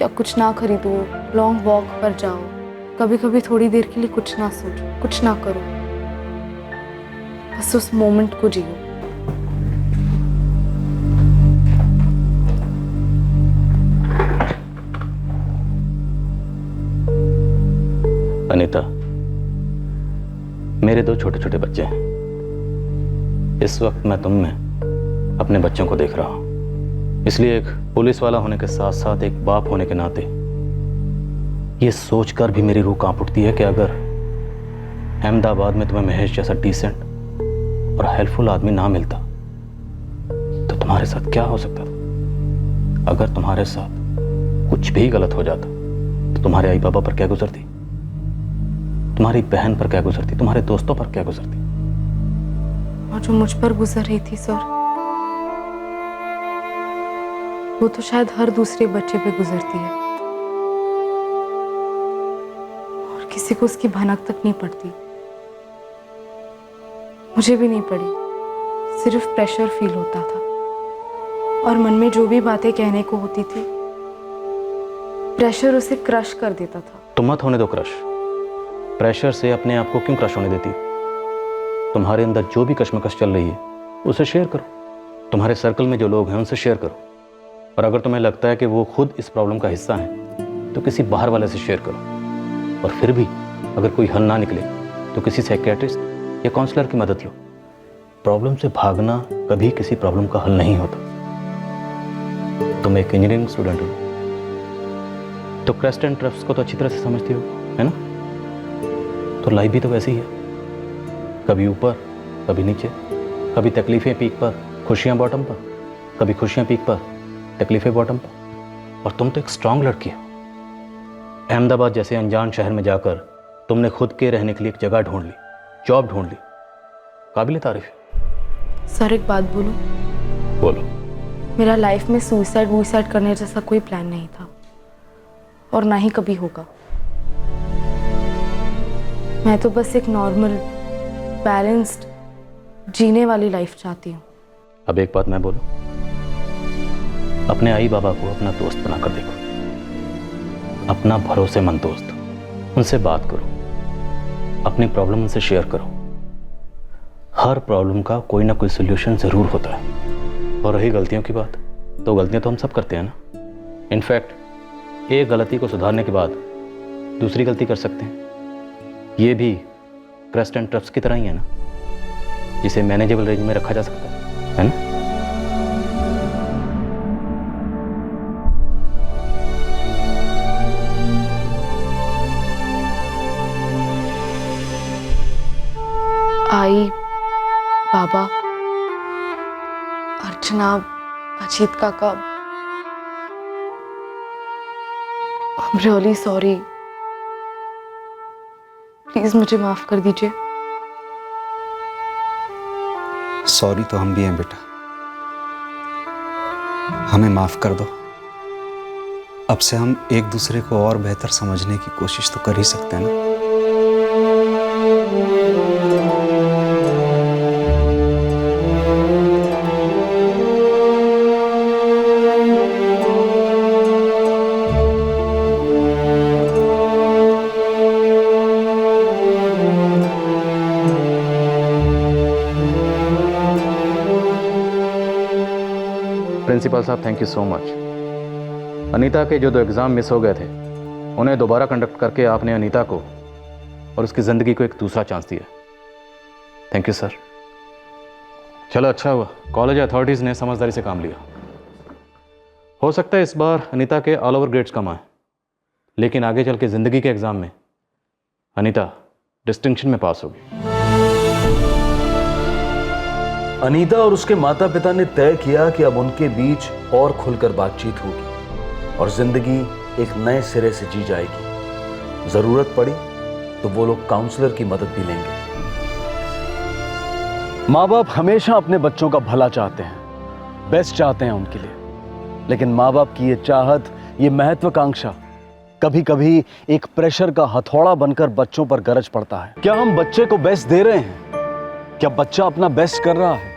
या कुछ ना खरीदो, लॉन्ग वॉक पर जाओ, कभी कभी थोड़ी देर के लिए कुछ ना सोचो, कुछ ना करो, बस उस मोमेंट को जियो। अनीता, मेरे 2 छोटे छोटे बच्चे हैं। इस वक्त मैं तुम में अपने बच्चों को देख रहा हूं। इसलिए एक पुलिस वाला होने के साथ साथ एक बाप होने के नाते ये सोचकर भी मेरी रूह कांप उठती है कि अगर अहमदाबाद में तुम्हें महेश जैसा डिसेंट और हेल्पफुल आदमी ना मिलता तो तुम्हारे साथ क्या हो सकता था। अगर तुम्हारे साथ कुछ भी गलत हो जाता तो तुम्हारे आई बाबा पर क्या गुजरती, तुम्हारी बहन पर क्या गुजरती, तुम्हारे दोस्तों पर क्या गुजरती। और जो मुझ पर गुजर रही थी सर, वो तो शायद हर दूसरे बच्चे पे गुजरती है और किसी को उसकी भनक तक नहीं पड़ती। मुझे भी नहीं पड़ी, सिर्फ प्रेशर फील होता था और मन में जो भी बातें कहने को होती थी, प्रेशर उसे क्रश कर देता था। तुम मत होने दो क्रश। प्रेशर से अपने आप को क्यों क्रश होने देती? तुम्हारे अंदर जो भी कश्मकश चल रही है उसे शेयर करो। तुम्हारे सर्कल में जो लोग हैं उनसे शेयर करो। और अगर तुम्हें लगता है कि वो खुद इस प्रॉब्लम का हिस्सा हैं तो किसी बाहर वाले से शेयर करो। और फिर भी अगर कोई हल ना निकले तो किसी साइकियाट्रिस्ट या काउंसलर की मदद लो। प्रॉब्लम से भागना कभी किसी प्रॉब्लम का हल नहीं होता। तुम एक इंजीनियरिंग स्टूडेंट हो तो क्रेस्ट एंड ट्रफ्स को तो अच्छी तरह से समझती हो, है ना? तो लाइफ भी तो वैसी ही है, कभी ऊपर कभी नीचे, कभी तकलीफें पीक पर, खुशियां बॉटम पर। कभी खुशियां पीक पर, तकलीफें बॉटम पर। और तुम तो एक स्ट्रांग लड़की हो। अहमदाबाद जैसे अनजान शहर में जाकर तुमने खुद के रहने के लिए एक जगह ढूंढ ली, जॉब ढूंढ ली। काबिल तारीफ है। सर एक बात बोलूं? बोलो। मेरा लाइफ में सुसाइड करने जैसा कोई प्लान नहीं था और ना ही कभी होगा। मैं तो बस एक नॉर्मल बैलेंस्ड जीने वाली लाइफ चाहती हूँ। अब एक बात मैं बोलूं, अपने आई बाबा को अपना दोस्त बनाकर देखो, अपना भरोसेमंद दोस्त। उनसे बात करो, अपनी प्रॉब्लम उनसे शेयर करो। हर प्रॉब्लम का कोई ना कोई सोल्यूशन जरूर होता है। और रही गलतियों की बात, तो गलतियां तो हम सब करते हैं ना। इनफैक्ट एक गलती को सुधारने के बाद दूसरी गलती कर सकते हैं। ये भी क्रस्ट एंड ट्रप्स की तरह ही है ना, जिसे मैनेजेबल रेंज में रखा जा सकता है ना। आई, बाबा, अर्चना, अजीत काका, I'm really sorry। प्लीज मुझे माफ कर दीजिए। सॉरी तो हम भी हैं बेटा, हमें माफ कर दो। अब से हम एक दूसरे को और बेहतर समझने की कोशिश तो कर ही सकते हैं ना। प्रिंसिपल साहब, thank you so much. Anita के जो 2 एग्ज़ाम मिस हो गए थे, उन्हें दोबारा कंडक्ट करके आपने अनीता को और उसकी ज़िंदगी को एक दूसरा चांस दिया। Thank you sir. चलो अच्छा हुआ कॉलेज अथॉरिटीज़ ने समझदारी से काम लिया। हो सकता है इस बार अनीता के ऑल ओवर ग्रेड्स कम आए, लेकिन आगे चल के ज़िंदगी के एग्ज़ाम में अनीता डिस्टिंक्शन में पास होगी। अनीता और उसके माता पिता ने तय किया कि अब उनके बीच और खुलकर बातचीत होगी और जिंदगी एक नए सिरे से जी जाएगी। जरूरत पड़ी तो वो लोग काउंसलर की मदद भी लेंगे। माँ बाप हमेशा अपने बच्चों का भला चाहते हैं, बेस्ट चाहते हैं उनके लिए, लेकिन माँ बाप की ये चाहत, ये महत्वाकांक्षा कभी कभी एक प्रेशर का हथौड़ा बनकर बच्चों पर गरज पड़ता है। क्या हम बच्चे को बेस्ट दे रहे हैं? क्या बच्चा अपना बेस्ट कर रहा है?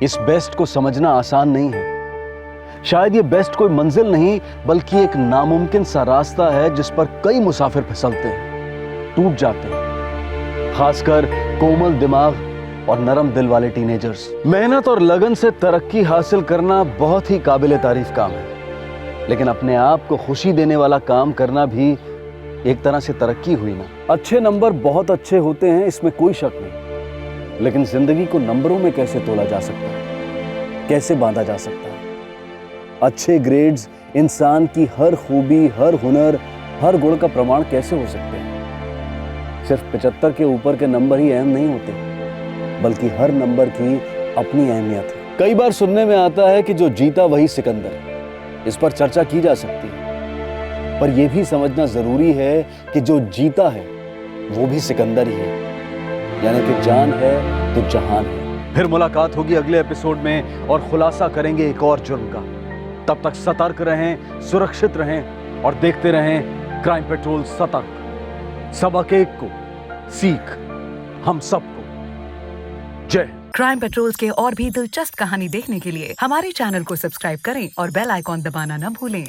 इस बेस्ट को समझना आसान नहीं है। शायद ये बेस्ट कोई मंजिल नहीं, बल्कि एक नामुमकिन सा रास्ता है जिस पर कई मुसाफिर फिसलते हैं, टूट जाते हैं, खासकर कोमल दिमाग और नरम दिल वाले टीनेजर्स। मेहनत और लगन से तरक्की हासिल करना बहुत ही काबिले तारीफ काम है, लेकिन अपने आप को खुशी देने वाला काम करना भी एक तरह से तरक्की हुई ना। अच्छे नंबर बहुत अच्छे होते हैं, इसमें कोई शक नहीं, लेकिन जिंदगी को नंबरों में कैसे तोला जा सकता है, कैसे बांधा जा सकता है? अच्छे ग्रेड्स इंसान की हर खूबी, हर हुनर, हर गुण का प्रमाण कैसे हो सकते हैं? सिर्फ 75 के ऊपर के नंबर ही अहम नहीं होते, बल्कि हर नंबर की अपनी अहमियत है। कई बार सुनने में आता है कि जो जीता वही सिकंदर। इस पर चर्चा की जा सकती है, पर यह भी समझना जरूरी है कि जो जीता है वो भी सिकंदर ही है, यानी कि जान है तो जहान है। फिर मुलाकात होगी अगले एपिसोड में और खुलासा करेंगे एक और जुर्म का। तब तक सतर्क रहें, सुरक्षित रहें और देखते रहें क्राइम पेट्रोल सतर्क। सबक एक को सीख हम सबको। जय। क्राइम पेट्रोल के और भी दिलचस्प कहानी देखने के लिए हमारे चैनल को सब्सक्राइब करें और बेल आइकॉन दबाना न भूलें।